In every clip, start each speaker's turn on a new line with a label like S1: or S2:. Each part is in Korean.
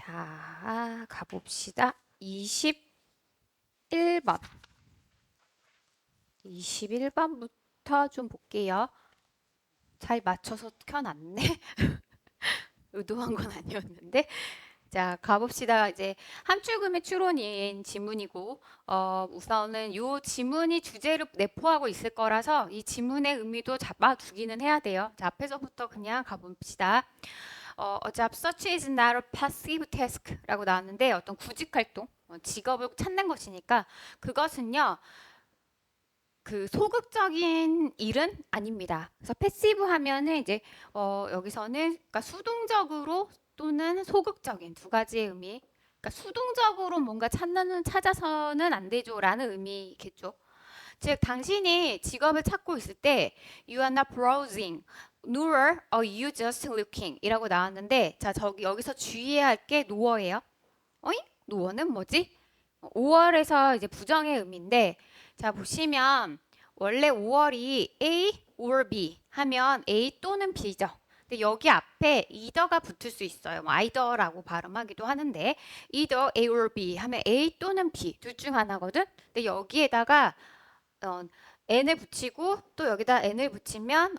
S1: 자, 가봅시다. 21번. 21번부터 좀 볼게요. 잘 맞춰서 켜놨네. 의도한 건 아니었는데. 자, 가봅시다. 이제 함출금의 추론인 지문이고, 우선은 이 지문이 주제를 내포하고 있을 거라서 이 지문의 의미도 잡아두기는 해야 돼요. 자, 앞에서부터 그냥 가봅시다. A job search is not a passive task라고 나왔는데 어떤 구직 활동, 직업을 찾는 것이니까 그것은요. 그 소극적인 일은 아닙니다. 그래서 패시브 하면은 이제 여기서는 그러니까 수동적으로 또는 소극적인 두 가지의 의미. 그러니까 수동적으로 뭔가 찾아서는 안 되죠라는 의미겠죠. 즉 당신이 직업을 찾고 있을 때 you are not browsing, nor are you just looking 이라고 나왔는데 자 저기 여기서 주의해야 할 게 noor예요. 어이? noor는 뭐지? 5월에서 이제 부정의 의미인데 자 보시면 원래 5월이 A or B 하면 A 또는 B죠. 근데 여기 앞에 either가 붙을 수 있어요. 뭐 either라고 발음하기도 하는데 either A or B 하면 A 또는 B 둘 중 하나거든. 근데 여기에다가 n을 붙이고 또 여기다 n을 붙이면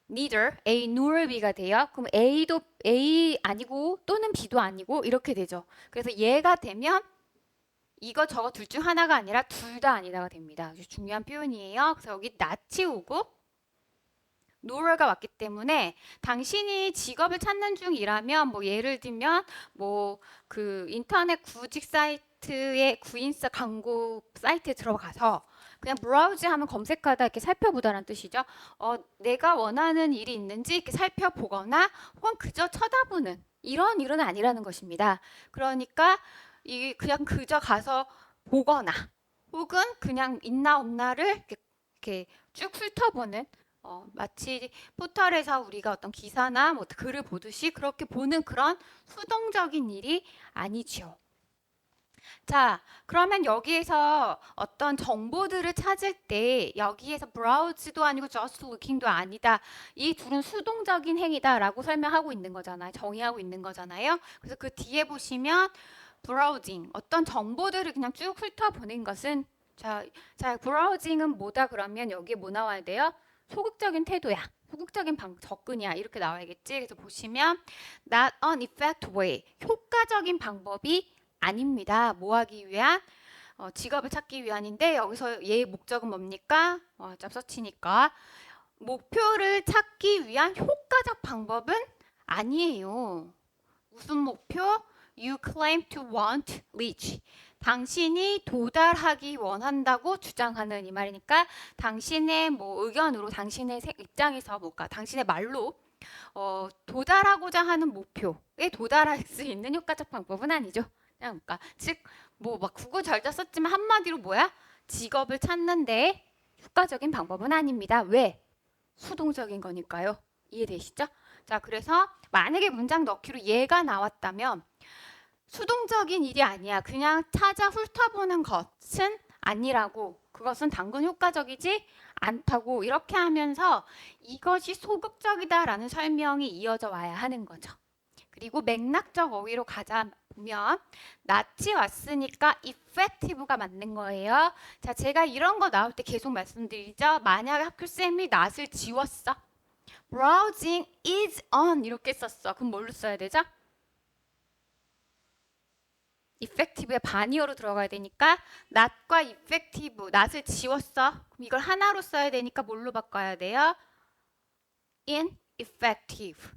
S1: neither A nor B가 돼요. 그럼 A도 A 아니고 또는 B도 아니고 이렇게 되죠. 그래서 얘가 되면 이거 저거 둘 중 하나가 아니라 둘 다 아니다가 됩니다. 아주 중요한 표현이에요. 그래서 여기 not이 오고 nor가 왔기 때문에 당신이 직업을 찾는 중이라면 뭐 예를 들면 뭐 그 인터넷 구직 사이트의 구인사 광고 사이트에 들어가서 그냥 브라우즈 하면 검색하다 이렇게 살펴보다라는 뜻이죠. 내가 원하는 일이 있는지 이렇게 살펴보거나 혹은 그저 쳐다보는 이런 일은 아니라는 것입니다. 그러니까 이 그냥 그저 가서 보거나 혹은 그냥 있나 없나를 이렇게 쭉 훑어보는 마치 포털에서 우리가 어떤 기사나 뭐 글을 보듯이 그렇게 보는 그런 수동적인 일이 아니죠. 자, 그러면 여기에서 어떤 정보들을 찾을 때 여기에서 browse도 아니고 just looking도 아니다. 이 둘은 수동적인 행위다라고 설명하고 있는 거잖아요. 정의하고 있는 거잖아요. 그래서 그 뒤에 보시면 browsing, 어떤 정보들을 그냥 쭉 훑어보는 것은 자, browsing은 뭐다 그러면 여기에 뭐 나와야 돼요? 소극적인 태도야. 소극적인 접근이야. 이렇게 나와야겠지. 그래서 보시면 not an effective way, 효과적인 방법이 아닙니다. 뭐 하기 위한? 직업을 찾기 위한인데 여기서 얘의 목적은 뭡니까? 잡서치니까 목표를 찾기 위한 효과적 방법은 아니에요. 무슨 목표? You claim to want reach. 당신이 도달하기 원한다고 주장하는 이 말이니까 당신의 뭐 의견으로 당신의 입장에서 뭘까? 당신의 말로 도달하고자 하는 목표에 도달할 수 있는 효과적 방법은 아니죠. 그냥 그러니까 즉 뭐 막 구구절절 썼지만 한마디로 뭐야? 직업을 찾는데 효과적인 방법은 아닙니다. 왜? 수동적인 거니까요. 이해되시죠? 자, 그래서 만약에 문장 넣기로 얘가 나왔다면 수동적인 일이 아니야. 그냥 찾아 훑어보는 것은 아니라고. 그것은 당근 효과적이지 않다고 이렇게 하면서 이것이 소극적이다라는 설명이 이어져 와야 하는 거죠. 그리고 맥락적 어휘로 가자 보면 낫이 왔으니까 effective가 맞는 거예요. 자, 제가 이런 거 나올 때 계속 말씀드리죠. 만약에 학교쌤이 낫을 지웠어. browsing is on 이렇게 썼어. 그럼 뭘로 써야 되죠? effective의 반이어로 들어가야 되니까 not과 effective, not을 지웠어. 그럼 이걸 하나로 써야 되니까 뭘로 바꿔야 돼요? ineffective.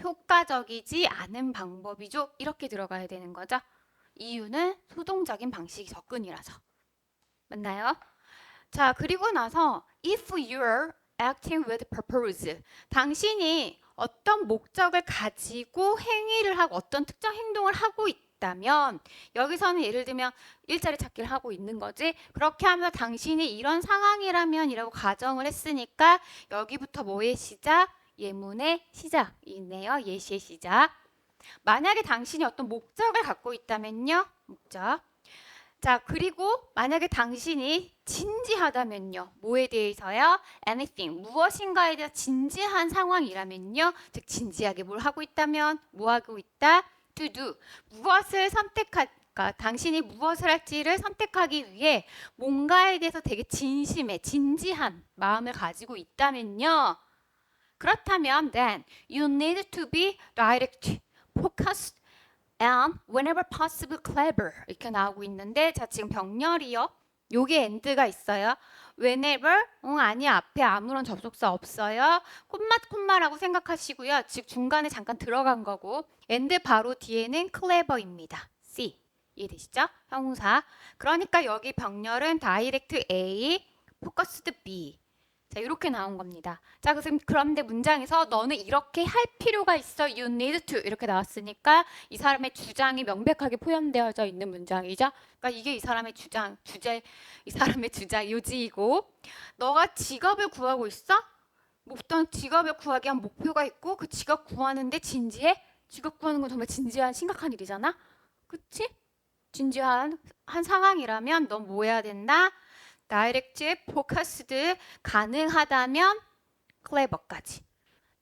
S1: 효과적이지 않은 방법이죠. 이렇게 들어가야 되는 거죠. 이유는 수동적인 방식 접근이라서. 맞나요? 자, 그리고 나서 if you're acting with purpose. 당신이 어떤 목적을 가지고 행위를 하고 어떤 특정 행동을 하고 있다면 여기서는 예를 들면 일자리 찾기를 하고 있는 거지. 그렇게 하면서 당신이 이런 상황이라면 이라고 가정을 했으니까 여기부터 뭐의 시작? 예문의 시작이네요. 예시의 시작. 만약에 당신이 어떤 목적을 갖고 있다면요. 목적. 자, 그리고 만약에 당신이 진지하다면요. 뭐에 대해서요? anything, 무엇인가에 대해서 진지한 상황이라면요. 즉, 진지하게 뭘 하고 있다면, 뭐 하고 있다? to do. 무엇을 선택할까? 당신이 무엇을 할지를 선택하기 위해 뭔가에 대해서 되게 진심에, 진지한 마음을 가지고 있다면요. 그렇다면, then, you need to be direct, focused, and whenever possible clever 이렇게 나오고 있는데 자 지금 병렬이요. 요게 end가 있어요. whenever 아니 앞에 아무런 접속사 없어요. 콤마라고 생각하시고요. 즉 중간에 잠깐 들어간 거고 and 바로 뒤에는 clever입니다. C 이해되시죠? 형용사. 그러니까 여기 병렬은 direct A, focused B. 자, 이렇게 나온 겁니다. 자, 그런데 문장에서 너는 이렇게 할 필요가 있어. You need to. 이렇게 나왔으니까 이 사람의 주장이 명백하게 표현되어져 있는 문장이죠. 그러니까 이게 이 사람의 이 사람의 주장, 요지이고, 너가 직업을 구하고 있어? 어떤 직업을 구하기 위한 목표가 있고, 그 직업 구하는데 진지해? 직업 구하는 건 정말 진지한, 심각한 일이잖아? 그치? 진지한 상황이라면 넌 뭐 해야 된다? 다이렉트, 포커스드, 가능하다면 클레버까지.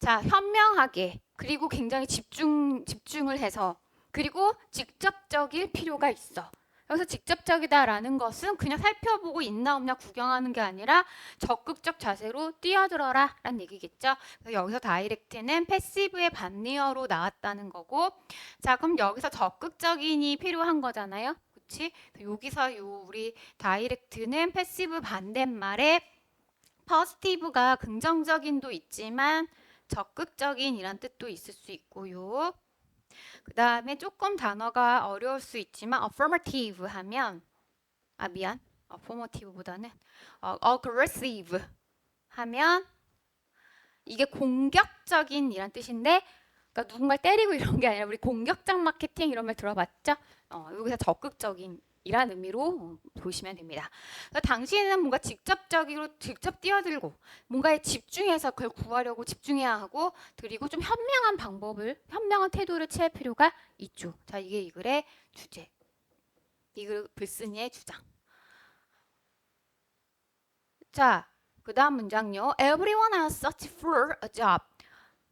S1: 자, 현명하게 그리고 굉장히 집중을 해서 그리고 직접적일 필요가 있어. 여기서 직접적이다라는 것은 그냥 살펴보고 있나 없나 구경하는 게 아니라 적극적 자세로 뛰어들어라 라는 얘기겠죠. 그래서 여기서 다이렉트는 패시브의 반리어로 나왔다는 거고 자 그럼 여기서 적극적인이 필요한 거잖아요. 그치? 여기서 우리 다이렉트는 패시브 반대말에 포지티브가 긍정적인도 있지만 적극적인이란 뜻도 있을 수 있고요. 그 다음에 조금 단어가 어려울 수 있지만 affirmative 하면 affirmative보다는 aggressive 하면 이게 공격적인이란 뜻인데 그러니까 누군가를 때리고 이런 게 아니라 우리 공격적 마케팅 이런 말 들어봤죠? 여기서 적극적인 이란 의미로 보시면 됩니다. 그러니까 당신은 뭔가 직접적으로 직접 뛰어들고 뭔가에 집중해서 그걸 구하려고 집중해야 하고 그리고 좀 현명한 태도를 취할 필요가 있죠. 자, 이게 이 글의 주제. 이 글쓴이의 주장. 자, 그 다음 문장요. Everyone has searched for a job.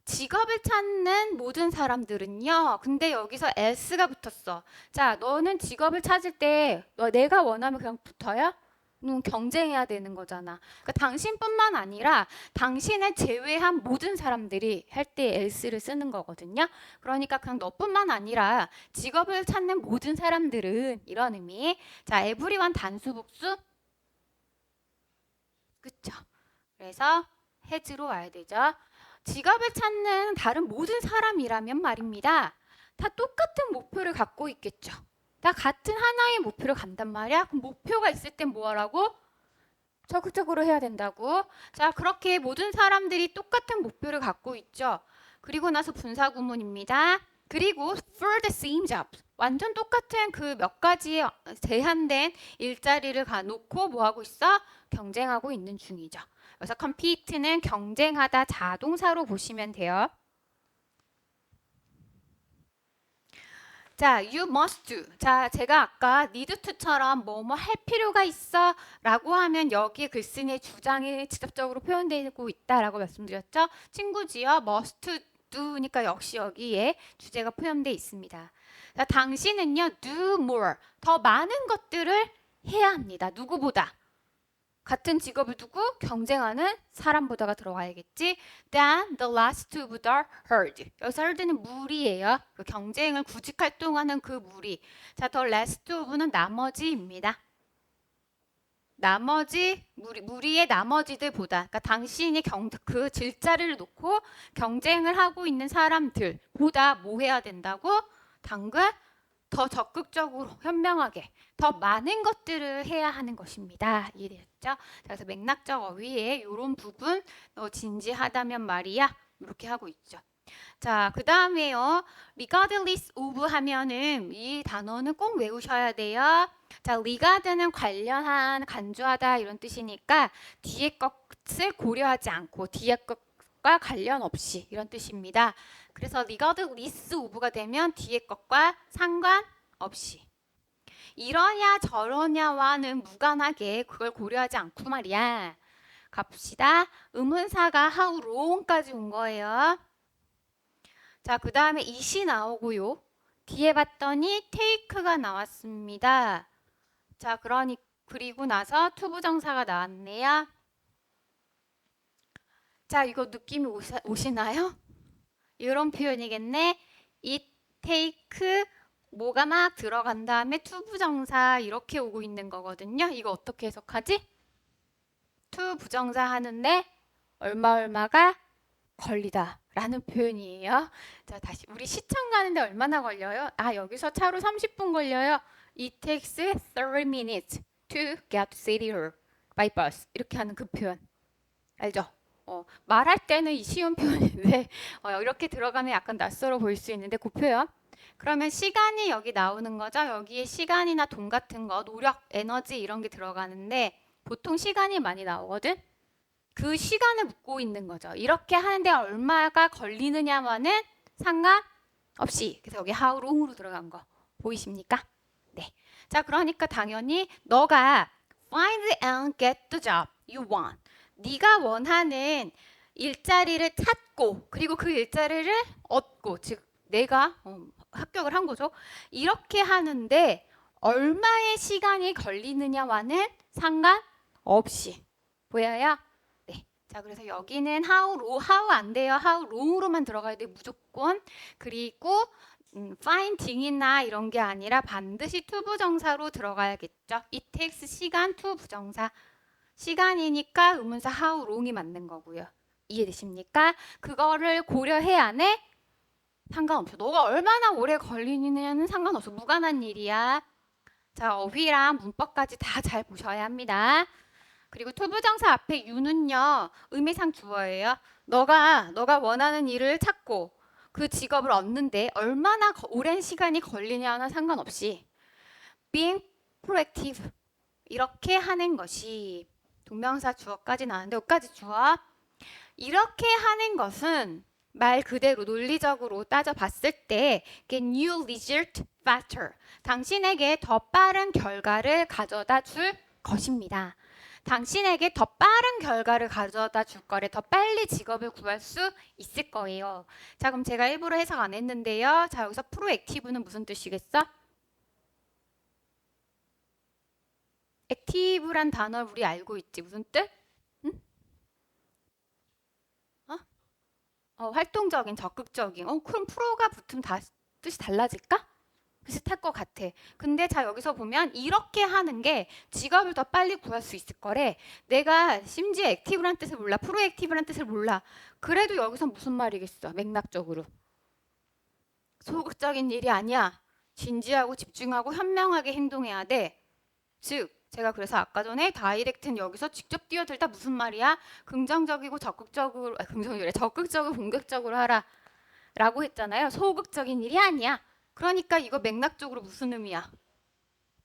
S1: 직업을 찾는 모든 사람들은요. 근데 여기서 s가 붙었어. 자, 너는 직업을 찾을 때 내가 원하면 그냥 붙어요? 넌 경쟁해야 되는 거잖아. 그러니까 당신뿐만 아니라 당신을 제외한 모든 사람들이 할 때 s를 쓰는 거거든요. 그러니까 그냥 너뿐만 아니라 직업을 찾는 모든 사람들은 이런 의미. 자, everyone 단수 복수. 그쵸? 그래서 has로 와야 되죠. 직업을 찾는 다른 모든 사람이라면 말입니다. 다 똑같은 목표를 갖고 있겠죠. 다 같은 하나의 목표를 간단 말이야. 그럼 목표가 있을 땐 뭐 하라고? 적극적으로 해야 된다고. 자, 그렇게 모든 사람들이 똑같은 목표를 갖고 있죠. 그리고 나서 분사 구문입니다. 그리고 for the same job. 완전 똑같은 그 몇 가지의 제한된 일자리를 놓고 뭐 하고 있어? 경쟁하고 있는 중이죠. 그래서 compete는 경쟁하다 자동사로 보시면 돼요. 자, you must do. 자, 제가 아까 need to처럼 뭐뭐 할 필요가 있어 라고 하면 여기에 글쓴이의 주장이 직접적으로 표현되고 있다라고 말씀드렸죠. 친구지요. must do니까 역시 여기에 주제가 표현되어 있습니다. 자, 당신은요, do more. 더 많은 것들을 해야 합니다. 누구보다. 같은 직업을 두고 경쟁하는 사람보다가 들어와야겠지. Than the last of the herd. 여기서 herd는 무리예요. 그 경쟁을 구직 활동하는 그 무리. 자, the last of는 나머지입니다. 무리의 나머지들보다. 그러니까 당신이 그 질자를 놓고 경쟁을 하고 있는 사람들보다 뭐 해야 된다고? 당근 더 적극적으로 현명하게 더 많은 것들을 해야 하는 것입니다. 이해되셨죠? 그래서 맥락적 어휘에 이런 부분 진지하다면 말이야 이렇게 하고 있죠. 자, 그 다음에요. regardless of 하면은 이 단어는 꼭 외우셔야 돼요. 자, regard는 관련한, 간주하다 이런 뜻이니까 뒤에 것을 고려하지 않고 뒤에 것과 관련 없이 이런 뜻입니다. 그래서 regardless of가 되면 뒤에 것과 상관없이. 이러냐 저러냐와는 무관하게 그걸 고려하지 않고 말이야. 갑시다. 의문사가 how long까지 온 거예요. 자, 그 다음에 it이 나오고요. 뒤에 봤더니 take가 나왔습니다. 자, 그리고 나서 투부정사가 나왔네요. 자, 이거 느낌이 오시나요? 이런 표현이겠네. it, take, 뭐가 막 들어간 다음에 투부정사 이렇게 오고 있는 거거든요. 이거 어떻게 해석하지? 투부정사 하는데 얼마가 걸리다 라는 표현이에요. 자, 다시 우리 시청 가는데 얼마나 걸려요? 아, 여기서 차로 30분 걸려요. It takes 30 minutes to get to city hall by bus. 이렇게 하는 그 표현. 알죠? 말할 때는 이 쉬운 표현인데 이렇게 들어가면 약간 낯설어 보일 수 있는데 그 표현. 그러면 시간이 여기 나오는 거죠. 여기에 시간이나 돈 같은 거, 노력, 에너지 이런 게 들어가는데 보통 시간이 많이 나오거든. 그 시간을 묻고 있는 거죠. 이렇게 하는데 얼마가 걸리느냐와는 상관없이. 그래서 여기 how long으로 들어간 거 보이십니까? 네. 자, 그러니까 당연히 너가 find and get the job you want. 네가 원하는 일자리를 찾고 그리고 그 일자리를 얻고 즉 내가 합격을 한 거죠. 이렇게 하는데 얼마의 시간이 걸리느냐와는 상관없이 보여요? 네. 자, 그래서 여기는 how 안 돼요. how long으로만 들어가야 돼 무조건. 그리고 finding이나 이런 게 아니라 반드시 투부정사로 들어가야겠죠. it takes 시간 투부정사. 시간이니까 의문사 how long이 맞는 거고요. 이해되십니까? 그거를 고려해야 안 해? 상관없어. 너가 얼마나 오래 걸리느냐는 상관없어. 무관한 일이야. 자, 어휘랑 문법까지 다 잘 보셔야 합니다. 그리고 투부정사 앞에 you는요. 의미상 주어예요. 너가 원하는 일을 찾고 그 직업을 얻는데 얼마나 오랜 시간이 걸리냐는 상관없이 being proactive 이렇게 하는 것이 동명사 주어까지 나왔는데 여기까지 주어. 이렇게 하는 것은 말 그대로 논리적으로 따져봤을 때 get new result faster. 당신에게 더 빠른 결과를 가져다 줄 것입니다. 당신에게 더 빠른 결과를 가져다 줄 거래. 더 빨리 직업을 구할 수 있을 거예요. 자, 그럼 제가 일부러 해석 안 했는데요. 자, 여기서 프로액티브는 무슨 뜻이겠어? 액티브란 단어 우리 알고 있지. 무슨 뜻? 응? 활동적인, 적극적인. 그럼 프로가 붙으면 다 뜻이 달라질까? 비슷할 것 같아. 근데 자, 여기서 보면 이렇게 하는 게 직업을 더 빨리 구할 수 있을 거래. 내가 심지어 액티브란 뜻을 몰라. 프로액티브란 뜻을 몰라. 그래도 여기서 무슨 말이겠어? 맥락적으로. 소극적인 일이 아니야. 진지하고 집중하고 현명하게 행동해야 돼. 즉 제가 그래서 아까 전에 다이렉트는 여기서 직접 뛰어들다 무슨 말이야? 긍정적이고 적극적으로 적극적으로 공격적으로 하라 라고 했잖아요. 소극적인 일이 아니야. 그러니까 이거 맥락적으로 무슨 의미야?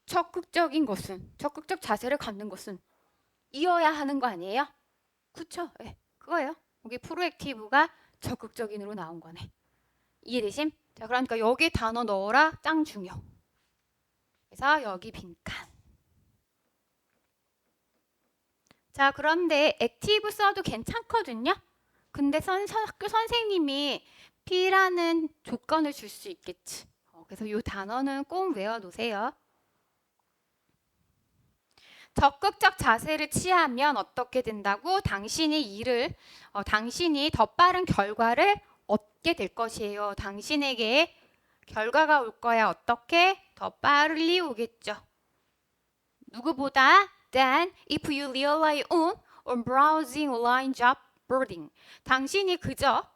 S1: 적극적인 것은 적극적 자세를 갖는 것은 이어야 하는 거 아니에요? 그쵸? 네, 그거예요. 여기 프로액티브가 적극적인으로 나온 거네. 이해되심? 자, 그러니까 여기 단어 넣어라 짱 중요. 그래서 여기 빈칸. 자, 그런데 액티브 써도 괜찮거든요. 근데 학교 선생님이 P라는 조건을 줄 수 있겠지. 그래서 이 단어는 꼭 외워놓으세요. 적극적 자세를 취하면 어떻게 된다고? 당신이 더 빠른 결과를 얻게 될 것이에요. 당신에게 결과가 올 거야. 어떻게? 더 빨리 오겠죠. 누구보다? Then if you rely on browsing online job boarding. 당신이 그저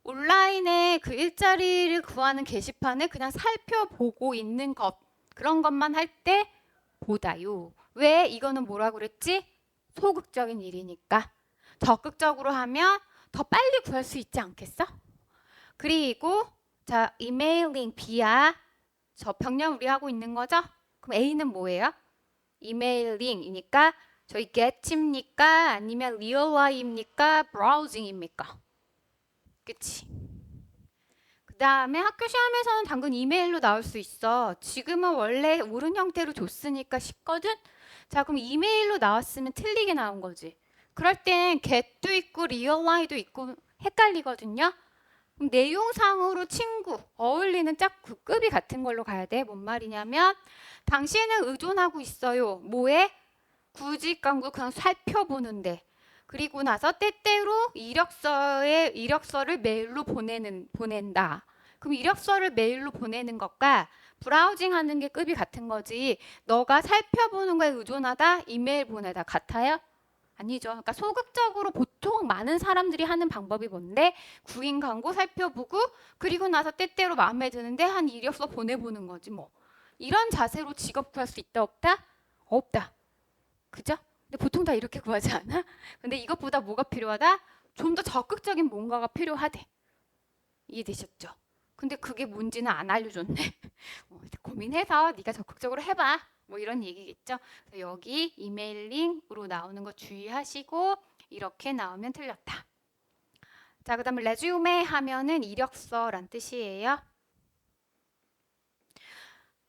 S1: 온라인에 그 일자리를 구하는 게시판을 그냥 살펴보고 있는 것 그런 것만 할 때 보다요. 왜? 이거는 뭐라고 그랬지? 소극적인 일이니까. 적극적으로 하면 더 빨리 구할 수 있지 않겠어? 그리고 자, 이메일링 B야. 저 병렬 우리 하고 있는 거죠? 그럼 A는 뭐예요? 이메일링이니까 저희 get입니까? 아니면 really입니까? browsing입니까? 그치? 그 그다음에 학교 시험에서는 당근 이메일로 나올 수 있어. 지금은 원래 옳은 형태로 줬으니까 쉽거든. 자, 그럼 이메일로 나왔으면 틀리게 나온 거지. 그럴 땐 get도 있고 really도 있고 헷갈리거든요. 그럼 내용상으로 친구, 어울리는 짝 그 급이 같은 걸로 가야 돼. 뭔 말이냐면 당신은 의존하고 있어요. 뭐에? 구직 광고 그냥 살펴보는데. 그리고 나서 때때로 이력서를 메일로 보낸다. 그럼 이력서를 메일로 보내는 것과 브라우징 하는 게 급이 같은 거지. 너가 살펴보는 거에 의존하다, 이메일 보내다 같아요? 아니죠. 그러니까 소극적으로 보통 많은 사람들이 하는 방법이 뭔데? 구인 광고 살펴보고 그리고 나서 때때로 마음에 드는데 한 이력서 보내보는 거지 뭐. 이런 자세로 직업 구할 수 있다 없다? 없다. 그죠? 근데 보통 다 이렇게 구하지 않아? 근데 이것보다 뭐가 필요하다? 좀 더 적극적인 뭔가가 필요하대. 이해되셨죠? 근데 그게 뭔지는 안 알려줬네. 고민해서 네가 적극적으로 해봐. 뭐 이런 얘기겠죠. 그래서 여기 이메일링으로 나오는 거 주의하시고 이렇게 나오면 틀렸다. 자, 그 다음에 레주메 하면은 이력서란 뜻이에요.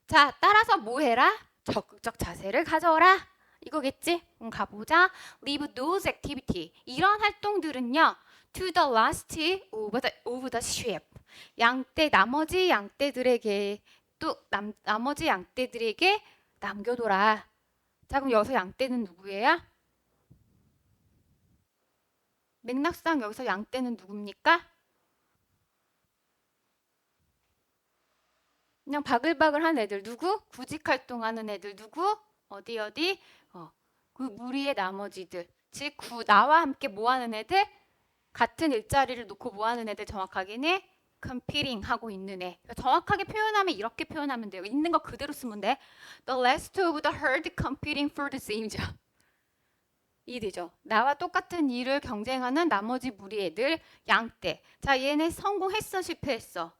S1: 자, 따라서 뭐 해라? 적극적 자세를 가져라. 이거겠지? 가보자. Leave those activity. 이런 활동들은요. To the last of the ship. 나머지 양떼들에게 또 나머지 양떼들에게 남겨둬라. 자, 그럼 여기서 양떼는 누구예요? 맥락상 여기서 양떼는 누굽니까? 그냥 바글바글한 애들 누구? 구직 활동하는 애들 누구? 어디? 그 무리의 나머지들. 즉 나와 함께 뭐하는 애들? 같은 일자리를 놓고 뭐하는 애들 정확하게는 competing 하고 있는 애. 그러니까 정확하게 표현하면 이렇게 표현하면 돼요. 있는 거 그대로 쓰면 돼. The rest of the herd competing for the same job. 이해되죠? 나와 똑같은 일을 경쟁하는 나머지 무리 애들 양떼. 자, 얘네 성공했어, 실패했어?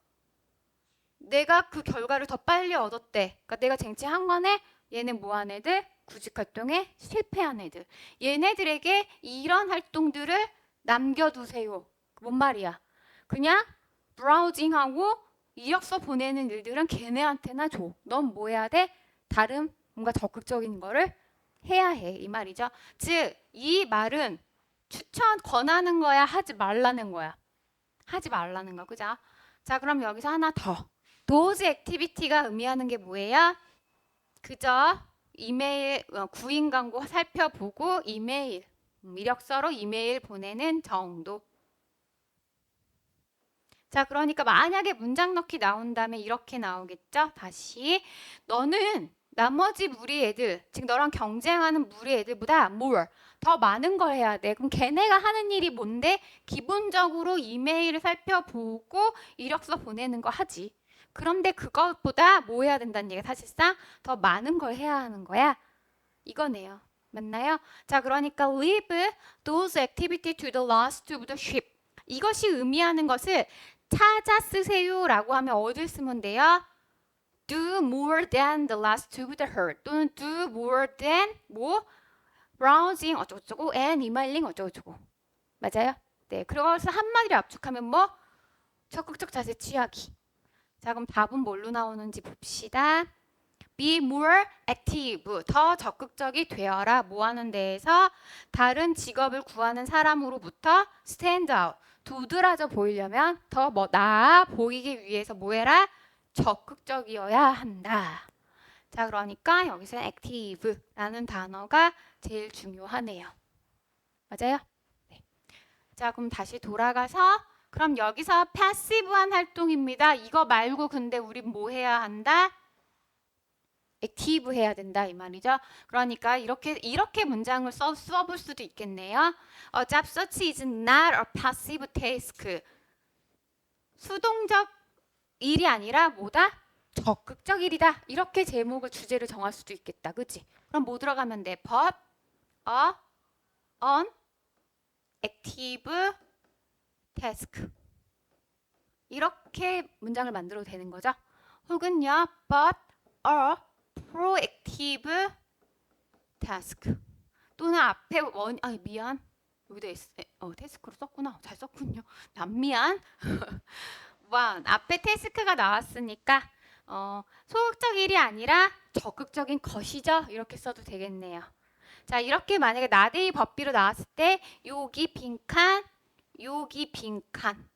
S1: 내가 그 결과를 더 빨리 얻었대. 그러니까 내가 쟁취한 거네. 얘는 뭐한 애들? 구직 활동에 실패한 애들. 얘네들에게 이런 활동들을 남겨두세요. 뭔 말이야? 그냥 브라우징하고 이력서 보내는 일들은 걔네한테나 줘. 넌 뭐 해야 돼? 다른 뭔가 적극적인 거를 해야 해. 이 말이죠. 즉, 이 말은 권하는 거야? 하지 말라는 거야? 하지 말라는 거. 그죠? 자, 그럼 여기서 하나 더. those activity가 의미하는 게 뭐예요? 그저 이메일 구인 광고 살펴보고 이력서로 이메일 보내는 정도. 자, 그러니까 만약에 문장 넣기 나온다면 이렇게 나오겠죠? 다시 너는 나머지 무리 애들, 즉 너랑 경쟁하는 무리 애들보다 more, 더 많은 걸 해야 돼. 그럼 걔네가 하는 일이 뭔데? 기본적으로 이메일을 살펴보고 이력서 보내는 거 하지. 그런데 그것보다 뭐 해야 된다는 얘기가 사실상 더 많은 걸 해야 하는 거야. 이거네요. 맞나요? 자, 그러니까 leave those activity to the last of the ship. 이것이 의미하는 것을 찾아 쓰세요라고 하면 어딜 쓰면 돼요? Do more than the last of the herd 또는 do more than 뭐 browsing 어쩌고저쩌고 and emailing 어쩌고저쩌고 맞아요? 네, 그래서 한마디로 압축하면 뭐 적극적 자세 취하기. 자, 그럼 답은 뭘로 나오는지 봅시다. Be more active. 더 적극적이 되어라. 뭐 하는 데에서 다른 직업을 구하는 사람으로부터 stand out. 도드라져 보이려면 더 나아 보이기 위해서 뭐 해라? 적극적이어야 한다. 자, 그러니까 여기서 active라는 단어가 제일 중요하네요. 맞아요? 네. 자, 그럼 다시 돌아가서 그럼 여기서 패시브한 활동입니다. 이거 말고 근데 우리 뭐 해야 한다? 액티브 해야 된다 이 말이죠. 그러니까 이렇게 문장을 써볼 수도 있겠네요. A job search is not a passive task. 수동적 일이 아니라 뭐다? 적극적 일이다. 이렇게 제목을 주제를 정할 수도 있겠다. 그치? 그럼 뭐 들어가면 돼? But an active task. 이렇게 문장을 만들어도 되는 거죠. 혹은요, but a proactive task. 또는 앞에 미안. 여기다 태스크로 썼구나. 잘 썼군요. 난 미안. 6번 앞에 태스크가 나왔으니까 소극적 일이 아니라 적극적인 것이죠. 이렇게 써도 되겠네요. 자, 이렇게 만약에 나데이 법비로 나왔을 때 여기 빈칸, 여기 빈칸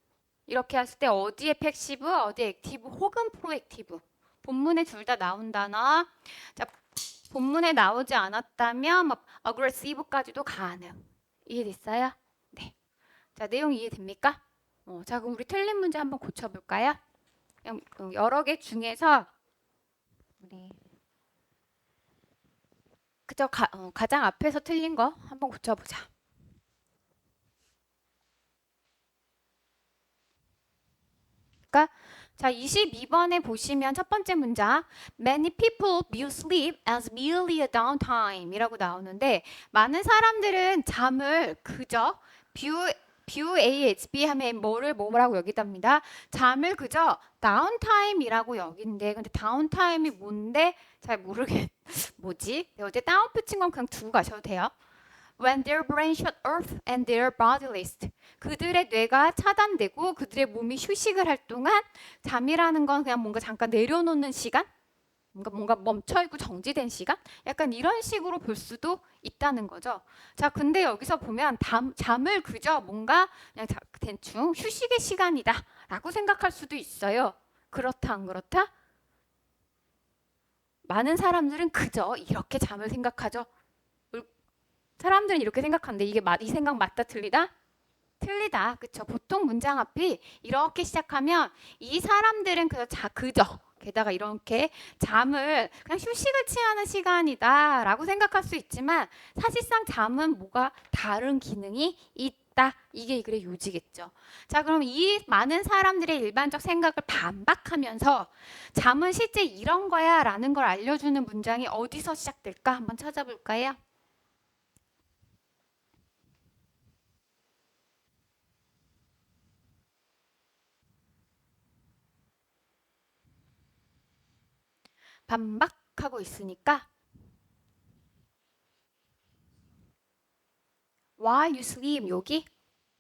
S1: 이렇게 했을 때 어디에 패시브, 어디에 액티브 혹은 프로액티브 본문에 둘 다 나온 단어. 자, 본문에 나오지 않았다면 뭐 aggressive까지도 가능. 이해됐어요? 네. 자, 내용 이해됩니까? 자, 그럼 우리 틀린 문제 한번 고쳐볼까요? 그냥 여러 개 중에서 우리 그저 가장 앞에서 틀린 거 한번 고쳐보자. 그러니까 자, 22번에 보시면 첫 번째 문장 Many people view sleep as merely a downtime 이라고 나오는데 많은 사람들은 잠을 그저 view AHB 하면 뭐라고 여기답니다. 잠을 그저 다운타임이라고 여긴데 근데 다운타임이 뭔데 잘 뭐지? 어제 다운 붙인 건 그냥 두고 가셔도 돼요. When their brain shut off and their body rest. 그들의 뇌가 차단되고 그들의 몸이 휴식을 할 동안 잠이라는 건 그냥 뭔가 잠깐 내려놓는 시간? 뭔가 멈춰있고 정지된 시간? 약간 이런 식으로 볼 수도 있다는 거죠. 자, 근데 여기서 보면 잠을 그저 뭔가 그냥 대충 휴식의 시간이다 라고 생각할 수도 있어요. 그렇다 안 그렇다? 많은 사람들은 그저 이렇게 잠을 생각하죠. 사람들은 이렇게 생각하는데 이 생각 맞다 틀리다? 틀리다. 그쵸? 보통 문장 앞이 이렇게 시작하면 이 사람들은 그저 게다가 이렇게 잠을 그냥 휴식을 취하는 시간이다 라고 생각할 수 있지만 사실상 잠은 뭐가 다른 기능이 있다. 이게 글의 요지겠죠. 자, 그럼 이 많은 사람들의 일반적 생각을 반박하면서 잠은 실제 이런 거야 라는 걸 알려주는 문장이 어디서 시작될까? 한번 찾아볼까요? 반박하고 있으니까 While you sleep 여기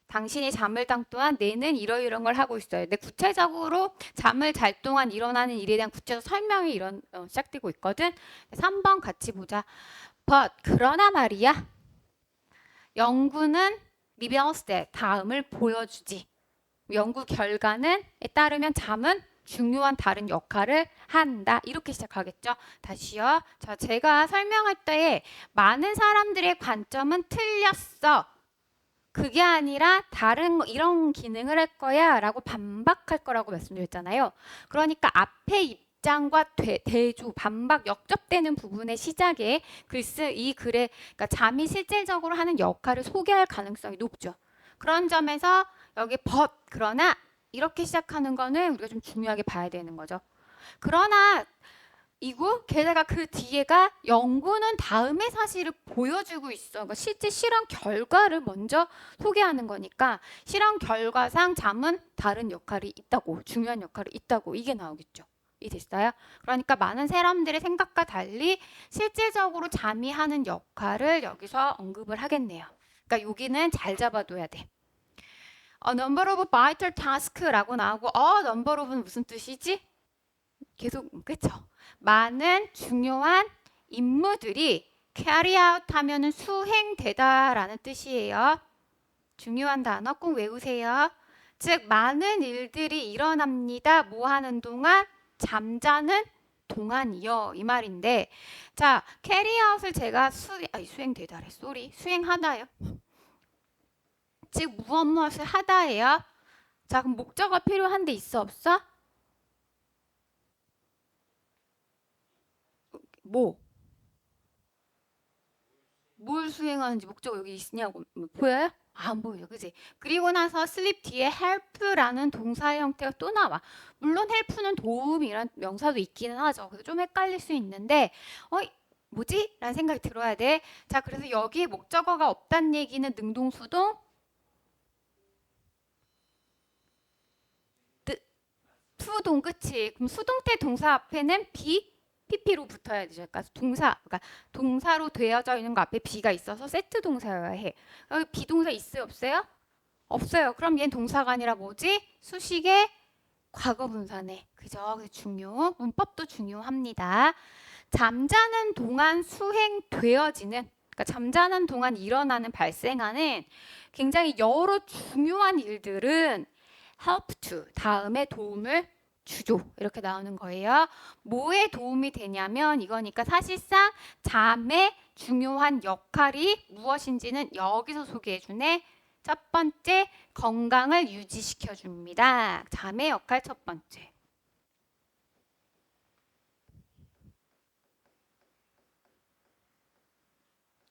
S1: 당신이 잠을 장 동안 뇌는 이러이러한 걸 하고 있어요. 근데 구체적으로 잠을 잘 동안 일어나는 일에 대한 구체적 설명이 시작되고 있거든. 3번 같이 보자. But 그러나 말이야. 연구는 reveals that 다음을 보여주지. 연구 결과는 에 따르면 잠은 중요한 다른 역할을 한다. 이렇게 시작하겠죠. 다시요. 자, 제가 설명할 때에 많은 사람들의 관점은 틀렸어. 그게 아니라 다른 이런 기능을 할 거야 라고 반박할 거라고 말씀드렸잖아요. 그러니까 앞에 입장과 대조, 반박, 역접되는 부분의 시작에 이 글에 그러니까 잠이 실질적으로 하는 역할을 소개할 가능성이 높죠. 그런 점에서 여기 but 그러나 이렇게 시작하는 거는 우리가 좀 중요하게 봐야 되는 거죠. 그러나 이고 게다가 그 뒤에가 연구는 다음의 사실을 보여주고 있어. 그러니까 실제 실험 결과를 먼저 소개하는 거니까 실험 결과상 잠은 다른 역할이 있다고, 중요한 역할이 있다고 이게 나오겠죠. 이 됐어요? 그러니까 많은 사람들의 생각과 달리 실질적으로 잠이 하는 역할을 여기서 언급을 하겠네요. 그러니까 여기는 잘 잡아둬야 돼. number of vital task라고 나오고 number of는 무슨 뜻이지? 계속 그쵸? 많은 중요한 임무들이 carry out 하면은 수행되다라는 뜻이에요. 중요한 단어 꼭 외우세요. 즉 많은 일들이 일어납니다. 뭐 하는 동안? 잠자는 동안이요. 이 말인데 자, carry out을 제가 수행되다래. 수행하다요. 즉 무엇을 하다예요. 자, 그럼 목적어 필요한 데 있어 없어? 뭘 수행하는지 목적 여기 있냐고 보여요? 안 보여, 그지? 그리고 나서 sleep 뒤에 help라는 동사의 형태가 또 나와. 물론 help는 도움이란 명사도 있기는 하죠. 그래서 좀 헷갈릴 수 있는데, 뭐지? 라는 생각이 들어야 돼. 자, 그래서 여기에 목적어가 없다는 얘기는 능동수동, 수동, 그치? 그럼 수동태 동사 앞에는 PP로 붙어야 되죠. 그러니까 그러니까 동사로 되어져 있는 거 앞에 be가 있어서 세트 동사여야 해. 여기 비동사 있어요, 없어요? 없어요. 그럼 얘는 동사가 아니라 뭐지? 수식의 과거 분사네. 그죠? 그래서 중요. 문법도 중요합니다. 잠자는 동안 수행되어지는, 그러니까 잠자는 동안 일어나는 발생하는 굉장히 여러 중요한 일들은 help to 다음에 도움을 주죠. 이렇게 나오는 거예요. 뭐에 도움이 되냐면 이거니까 사실상 잠의 중요한 역할이 무엇인지는 여기서 소개해 주네. 첫 번째, 건강을 유지시켜 줍니다. 잠의 역할 첫 번째.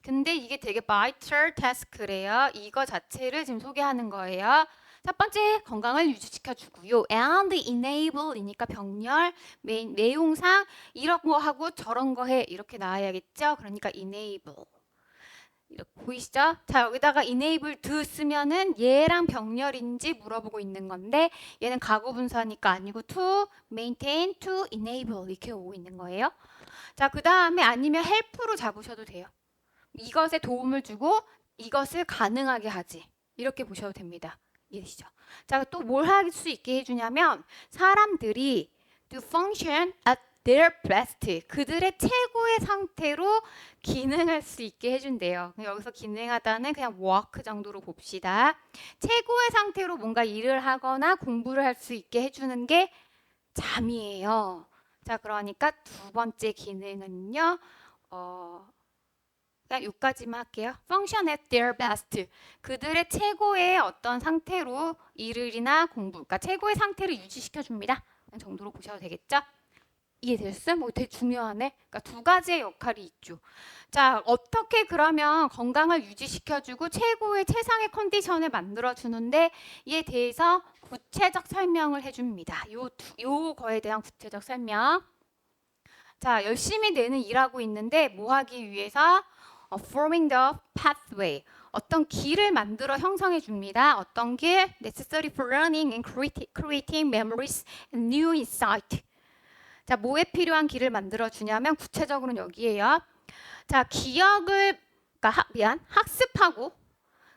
S1: 근데 이게 되게 vital task래요. 이거 자체를 지금 소개하는 거예요. 첫 번째, 건강을 유지시켜 주고요. and enable이니까 병렬, 내용상 이런 거 하고 저런 거 해. 이렇게 나와야겠죠? 그러니까 enable. 이렇게 보이시죠? 자, 여기다가 enable to 쓰면은 얘랑 병렬인지 물어보고 있는 건데 얘는 가구 분사니까 아니고 to maintain, to enable 이렇게 오고 있는 거예요. 자, 그 다음에 아니면 help로 잡으셔도 돼요. 이것에 도움을 주고 이것을 가능하게 하지. 이렇게 보셔도 됩니다. 이해되시죠? 자, 또 뭘 할 수 있게 해주냐면 사람들이 to function at their best. 그들의 최고의 상태로 기능할 수 있게 해준대요. 여기서 기능하다는 그냥 work 정도로 봅시다. 최고의 상태로 뭔가 일을 하거나 공부를 할 수 있게 해주는 게 잠이에요. 자, 그러니까 두 번째 기능은요. 그냥 여기까지만 할게요. Function at their best. 그들의 최고의 어떤 상태로 일을이나 공부, 그러니까 최고의 상태를 유지시켜 줍니다. 그 정도로 보셔도 되겠죠? 이해됐어요? 뭐 되게 중요하네. 그러니까 두 가지의 역할이 있죠. 자, 어떻게 그러면 건강을 유지시켜주고 최고의 최상의 컨디션을 만들어주는데 이에 대해서 구체적 설명을 해줍니다. 요거에 대한 구체적 설명. 자, 열심히 내는 일하고 있는데 뭐 하기 위해서? forming the pathway. 어떤 길을 만들어 형성해 줍니다. 어떤 길? necessary for learning and creating memories and new insight. 자, 뭐에 필요한 길을 만들어 주냐면 구체적으로는 여기에요. 자, 학습하고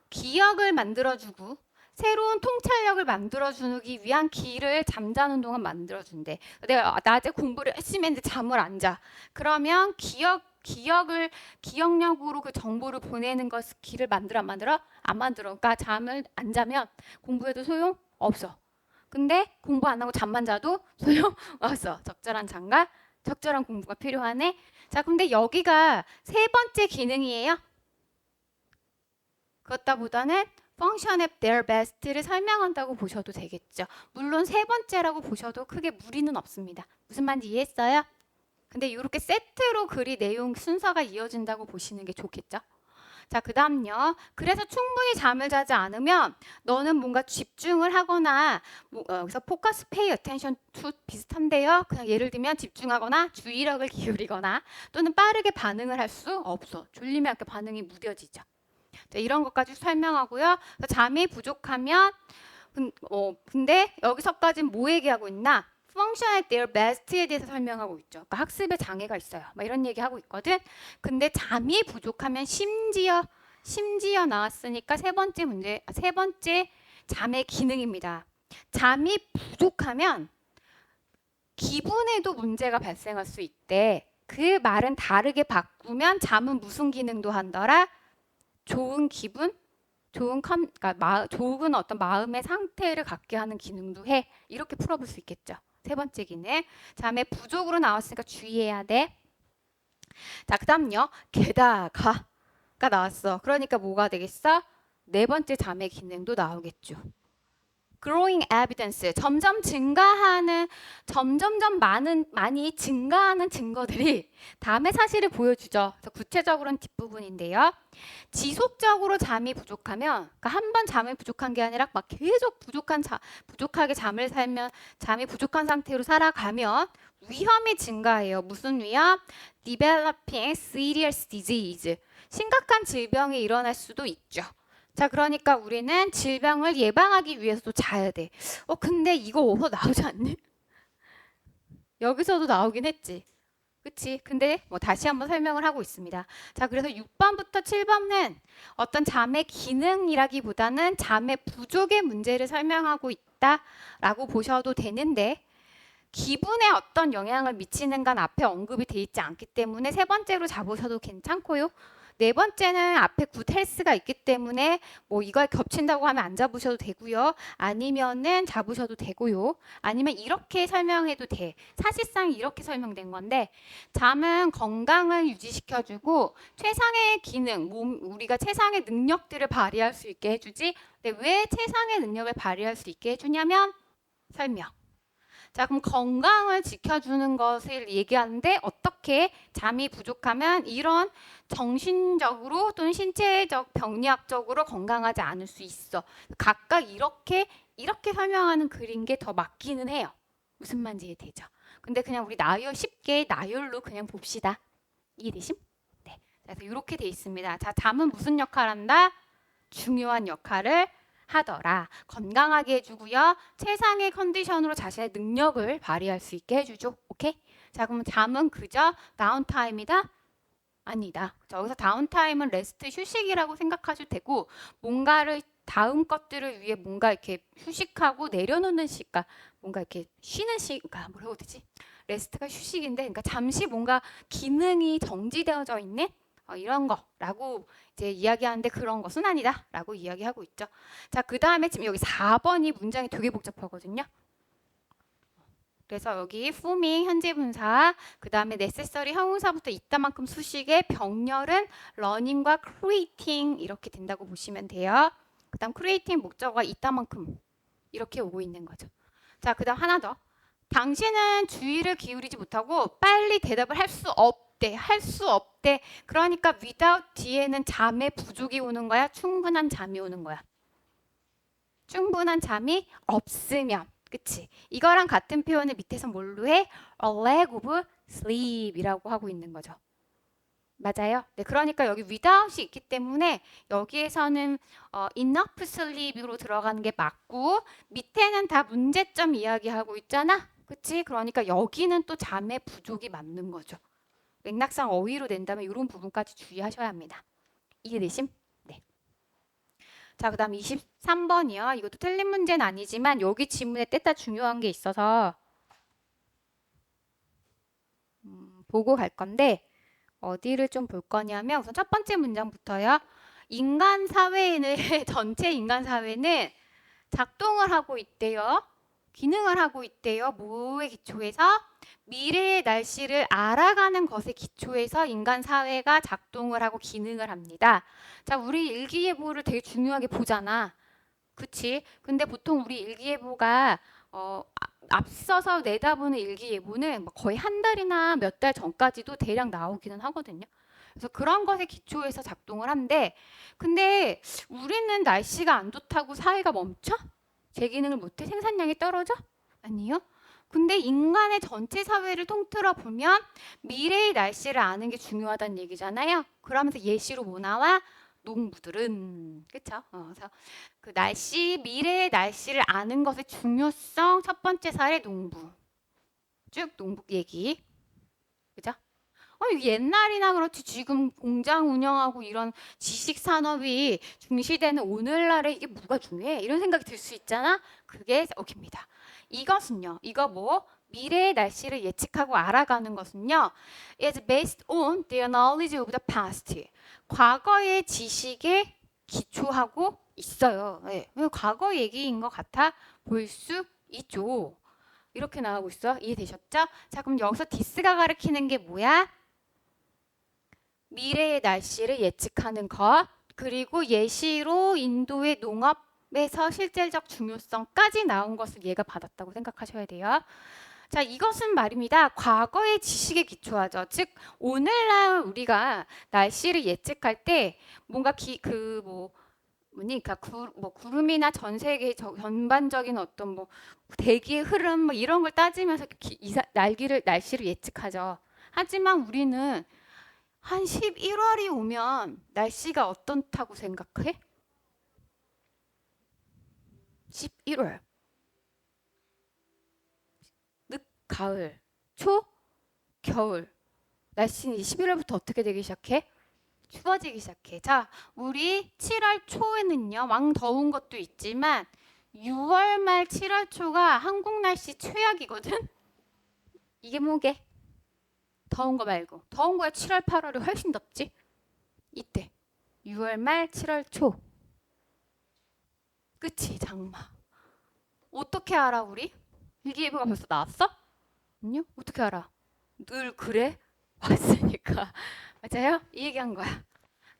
S1: 기억을 만들어 주고 새로운 통찰력을 만들어 주기 위한 길을 잠자는 동안 만들어 준대. 내가 낮에 공부를 열심히 했는데 잠을 안 자. 그러면 기억력으로 그 정보를 보내는 길을 만들어 안 만들어? 안 만들어. 그러니까 잠을 안 자면 공부해도 소용 없어. 근데 공부 안 하고 잠만 자도 소용 없어. 적절한 잠과 적절한 공부가 필요하네. 자, 근데 여기가 세 번째 기능이에요. 그렇다보다는 function at their best를 설명한다고 보셔도 되겠죠. 물론 세 번째라고 보셔도 크게 무리는 없습니다. 무슨 말인지 이해했어요? 근데 이렇게 세트로 글이 내용 순서가 이어진다고 보시는 게 좋겠죠? 자, 그 다음요. 그래서 충분히 잠을 자지 않으면 너는 뭔가 집중을 하거나 여기서 focus, pay attention to 비슷한데요. 그냥 예를 들면 집중하거나 주의력을 기울이거나 또는 빠르게 반응을 할 수 없어. 졸리면 이렇게 반응이 무뎌지죠. 자, 이런 것까지 설명하고요. 잠이 부족하면 근데 여기서까지 뭐 얘기하고 있나? function at their best에 대해서 설명하고 있죠. 그러니까 학습에 장애가 있어요. 막 이런 얘기하고 있거든. 근데 잠이 부족하면 심지어 나왔으니까 세 번째 잠의 기능입니다. 잠이 부족하면 기분에도 문제가 발생할 수 있대. 그 말은 다르게 바꾸면 잠은 무슨 기능도 한더라? 좋은 기분, 그러니까 좋은 어떤 마음의 상태를 갖게 하는 기능도 해. 이렇게 풀어볼 수 있겠죠. 세 번째 기능. 잠의 부족으로 나왔으니까 주의해야 돼. 자, 그 다음요. 게다가가 나왔어. 그러니까 뭐가 되겠어? 네 번째 잠의 기능도 나오겠죠. growing evidence. 많이 증가하는 증거들이 다음의 사실을 보여주죠. 그래서 구체적으로는 뒷부분인데요. 지속적으로 잠이 부족하면, 그러니까 한 번 잠이 부족한 게 아니라 막 계속 부족하게 잠이 부족한 상태로 살아가면 위험이 증가해요. 무슨 위험? Developing serious disease. 심각한 질병이 일어날 수도 있죠. 자, 그러니까 우리는 질병을 예방하기 위해서도 자야 돼. 근데 이거 어디서 나오지 않니? 여기서도 나오긴 했지. 그치? 근데 뭐 다시 한번 설명을 하고 있습니다. 자, 그래서 6번부터 7번은 어떤 잠의 기능이라기보다는 잠의 부족의 문제를 설명하고 있다라고 보셔도 되는데 기분에 어떤 영향을 미치는 건 앞에 언급이 돼 있지 않기 때문에 세 번째로 잡으셔도 괜찮고요. 네 번째는 앞에 굿 헬스가 있기 때문에 뭐 이걸 겹친다고 하면 안 잡으셔도 되고요. 아니면은 잡으셔도 되고요. 아니면 이렇게 설명해도 돼. 사실상 이렇게 설명된 건데 잠은 건강을 유지시켜주고 최상의 기능, 우리가 최상의 능력들을 발휘할 수 있게 해주지. 근데 왜 최상의 능력을 발휘할 수 있게 해주냐면 설명. 자, 그럼 건강을 지켜주는 것을 얘기하는데 어떻게 잠이 부족하면 이런 정신적으로 또는 신체적, 병리학적으로 건강하지 않을 수 있어. 각각 이렇게 설명하는 글인 게 더 맞기는 해요. 무슨 말인지 이해되죠? 근데 그냥 우리 쉽게 나열로 그냥 봅시다. 이해되심? 네. 그래서 이렇게 돼 있습니다. 자, 잠은 무슨 역할을 한다? 중요한 역할을 하더라. 건강하게 해주고요. 최상의 컨디션으로 자신의 능력을 발휘할 수 있게 해주죠. 오케이? 자, 그럼 잠은 그저 다운타임이다? 아니다. 여기서 다운타임은 레스트 휴식이라고 생각하셔도 되고 뭔가를 다음 것들을 위해 뭔가 이렇게 휴식하고 내려놓는 시간, 뭔가 이렇게 쉬는 시간, 뭐라고 해야 되지? 레스트가 휴식인데, 그러니까 잠시 뭔가 기능이 정지되어져 있는 이런 거라고 이제 이야기하는데 그런 것은 아니다라고 이야기하고 있죠. 자, 그 다음에 지금 여기 4번이 문장이 되게 복잡하거든요. 그래서 여기 forming 현재 분사, 그 다음에 necessary 형용사부터 이따만큼 수식에 병렬은 learning과 creating 이렇게 된다고 보시면 돼요. 그 다음 creating 목적어가 이따만큼 이렇게 오고 있는 거죠. 자, 그 다음 하나 더. 당신은 주의를 기울이지 못하고 빨리 대답을 할 수 없대. 할 수 없대. 그러니까 without 뒤에는 잠의 부족이 오는 거야? 충분한 잠이 오는 거야? 충분한 잠이 없으면. 그치? 이거랑 같은 표현을 밑에서 뭘로 해? A lack of sleep이라고 하고 있는 거죠. 맞아요? 네, 그러니까 여기 without이 있기 때문에 여기에서는 enough sleep으로 들어가는 게 맞고 밑에는 다 문제점 이야기하고 있잖아. 그치? 그러니까 여기는 또 잠의 부족이 맞는 거죠. 맥락상 어휘로 낸다면 이런 부분까지 주의하셔야 합니다. 이해되심? 네. 자, 그 다음 23번이요. 이것도 틀린 문제는 아니지만 여기 지문에 뗐다 중요한 게 있어서 보고 갈 건데 어디를 좀 볼 거냐면 우선 첫 번째 문장부터요. 인간 사회는 전체 인간 사회는 작동을 하고 있대요. 기능을 하고 있대요. 뭐에 기초해서? 미래의 날씨를 알아가는 것에 기초해서 인간 사회가 작동을 하고 기능을 합니다. 자, 우리 일기예보를 되게 중요하게 보잖아. 그치? 근데 보통 우리 일기예보가 앞서서 내다보는 일기예보는 거의 한 달이나 몇 달 전까지도 대략 나오기는 하거든요. 그래서 그런 것에 기초해서 작동을 한데 근데 우리는 날씨가 안 좋다고 사회가 멈춰? 제 기능을 못해? 생산량이 떨어져? 아니요. 근데 인간의 전체 사회를 통틀어 보면 미래의 날씨를 아는 게 중요하다는 얘기잖아요. 그러면서 예시로 뭐 나와? 농부들은 그쵸? 그래서 그 미래의 날씨를 아는 것의 중요성 첫 번째 사례 농부. 쭉 농부 얘기. 그죠? 옛날이나 그렇지 지금 공장 운영하고 이런 지식 산업이 중시되는 오늘날에 이게 뭐가 중요해? 이런 생각이 들 수 있잖아. 그게 여기입니다. 이것은요. 이거 뭐? 미래의 날씨를 예측하고 알아가는 것은요. is based on their knowledge of the past. 과거의 지식에 기초하고 있어요. 네. 과거 얘기인 것 같아 보일 수 있죠. 이렇게 나오고 있어. 이해되셨죠? 자, 그럼 여기서 디스가 가리키는 게 뭐야? 미래의 날씨를 예측하는 것, 그리고 예시로 인도의 농업에서 실질적 중요성까지 나온 것을 얘가 받았다고 생각하셔야 돼요. 자, 이것은 말입니다. 과거의 지식에 기초하죠. 즉, 오늘날 우리가 날씨를 예측할 때 뭔가 그러니까 구름이나 전 세계 전반적인 어떤 뭐 대기의 흐름 뭐 이런 걸 따지면서 날씨를 예측하죠. 하지만 우리는 한 11월이 오면 날씨가 어떻다고 생각해? 11월. 늦가을, 초, 겨울. 날씨는 11월부터 어떻게 되기 시작해? 추워지기 시작해. 자, 우리 7월 초에는요, 왕 더운 것도 있지만 6월 말 7월 초가 한국 날씨 최악이거든. 이게 뭐게? 더운 거 말고. 더운 거야 7월 8월이 훨씬 덥지. 이때 6월 말 7월 초. 그치 장마. 어떻게 알아 우리? 일기예보가 벌써 나왔어? 아니요? 어떻게 알아? 늘 그래? 왔으니까. 맞아요? 이 얘기한 거야.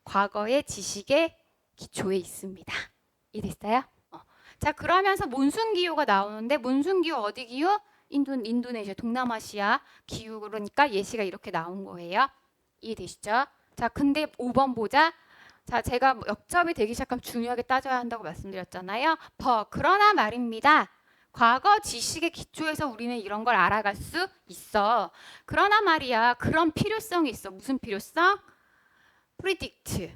S1: 과거의 지식의 기초에 있습니다. 이해됐어요? 자 그러면서 몬순 기후가 나오는데 몬순 기후 어디 기후? 인도네시아 동남아시아 기후 그러니까 예시가 이렇게 나온 거예요. 이해되시죠? 자 근데 5번 보자. 자 제가 역접이 되기 시작하면 중요하게 따져야 한다고 말씀드렸잖아요. 그러나 말입니다. 과거 지식의 기초에서 우리는 이런 걸 알아갈 수 있어. 그러나 말이야 그런 필요성이 있어. 무슨 필요성? predict.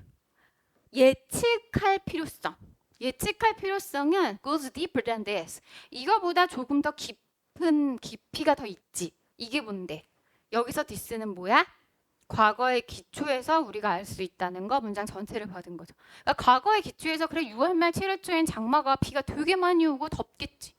S1: 예측할 필요성. 예측할 필요성은 goes deeper than this. 이거보다 조금 더 깊은 깊이가 더 있지. 이게 뭔데? 여기서 this는 뭐야? 과거의 기초에서 우리가 알 수 있다는 거 문장 전체를 받은 거죠. 그러니까 과거의 기초에서 그래 6월 말 7월 초엔 장마가 비가 되게 많이 오고 덥겠지.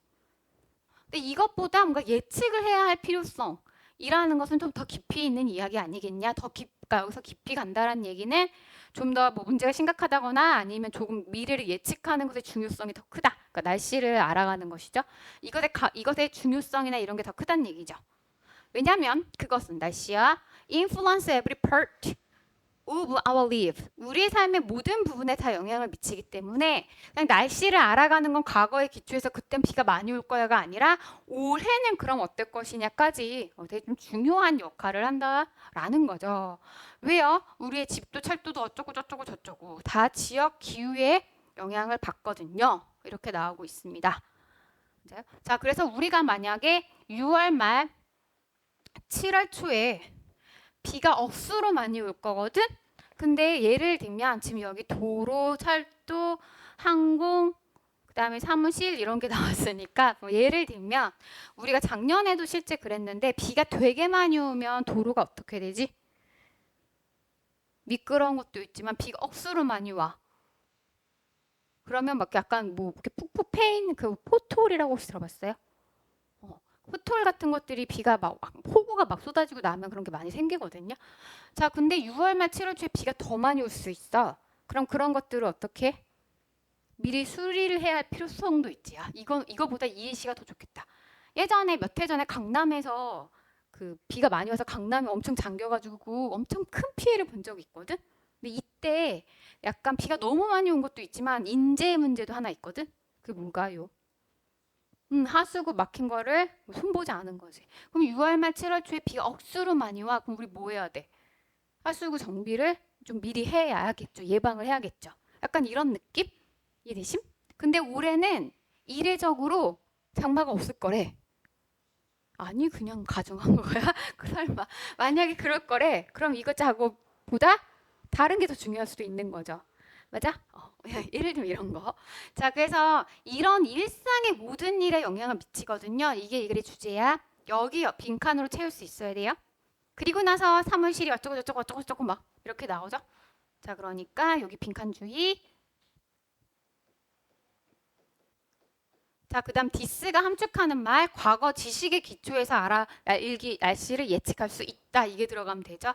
S1: 근데 이것보다 뭔가 예측을 해야 할 필요성이라는 것은 좀 더 깊이 있는 이야기 아니겠냐? 그러니까 여기서 깊이 간다는 얘기는 좀 더 뭐 문제가 심각하다거나 아니면 조금 미래를 예측하는 것의 중요성이 더 크다. 그러니까 날씨를 알아가는 것이죠. 이것의 중요성이나 이런 게 더 크다는 얘기죠. 왜냐하면 그것은 날씨와 influence every part of our life. 우리의 삶의 모든 부분에 다 영향을 미치기 때문에 그냥 날씨를 알아가는 건 과거의 기초에서 그땐 비가 많이 올 거야가 아니라 올해는 그럼 어떨 것이냐까지 되게 좀 중요한 역할을 한다라는 거죠. 왜요? 우리의 집도 철도도 어쩌고 저쩌고 저쩌고 다 지역 기후에 영향을 받거든요. 이렇게 나오고 있습니다. 자, 그래서 우리가 만약에 6월 말 7월 초에 비가 억수로 많이 올 거거든? 근데 예를 들면 지금 여기 도로, 철도, 항공, 그다음에 사무실 이런 게 나왔으니까 예를 들면 우리가 작년에도 실제 그랬는데 비가 되게 많이 오면 도로가 어떻게 되지? 미끄러운 것도 있지만 비가 억수로 많이 와. 그러면 막 약간 뭐 이렇게 푹푹 패인 그 포톨이라고 혹시 들어봤어요? 포톨 같은 것들이 비가 막 폭우가 막 쏟아지고 나면 그런 게 많이 생기거든요. 자, 근데 6월 말 7월 초에 비가 더 많이 올 수 있어. 그럼 그런 것들을 어떻게 미리 수리를 해야 할 필요성도 있지. 이거보다 이 예시가 더 좋겠다. 예전에 몇 해 전에 강남에서 그 비가 많이 와서 강남이 엄청 잠겨가지고 엄청 큰 피해를 본 적이 있거든. 근데 이때 약간 비가 너무 많이 온 것도 있지만 인재 문제도 하나 있거든. 그게 뭘까요? 하수구 막힌 거를 손보지 않은 거지. 그럼 6월 말 7월 초에 비가 억수로 많이 와. 그럼 우리 뭐 해야 돼? 하수구 정비를 좀 미리 해야겠죠. 예방을 해야겠죠. 약간 이런 느낌? 이해되심? 근데 올해는 이례적으로 장마가 없을 거래. 아니 그냥 가정한 거야? 그 설마 만약에 그럴 거래. 그럼 이거 작업보다 다른 게 더 중요할 수도 있는 거죠. 맞아? 예를 들면 이런 거. 자, 그래서 이런 일상의 모든 일에 영향을 미치거든요. 이게 이 글의 주제야. 여기 빈칸으로 채울 수 있어야 돼요. 그리고 나서 사무실이 어쩌고 저쩌고 어쩌고 저쩌고 막 이렇게 나오죠. 자, 그러니까 여기 빈칸 주의. 자, 그다음 디스가 함축하는 말, 과거 지식의 기초에서 날씨를 예측할 수 있다. 이게 들어가면 되죠.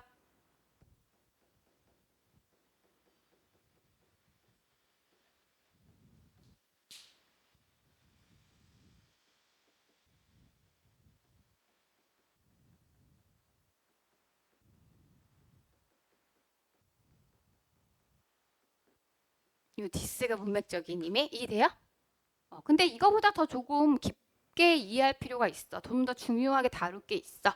S1: 이 디스가 문맥적인 이미 이해돼요? 근데 이거보다 더 조금 깊게 이해할 필요가 있어. 좀 더 중요하게 다룰 게 있어.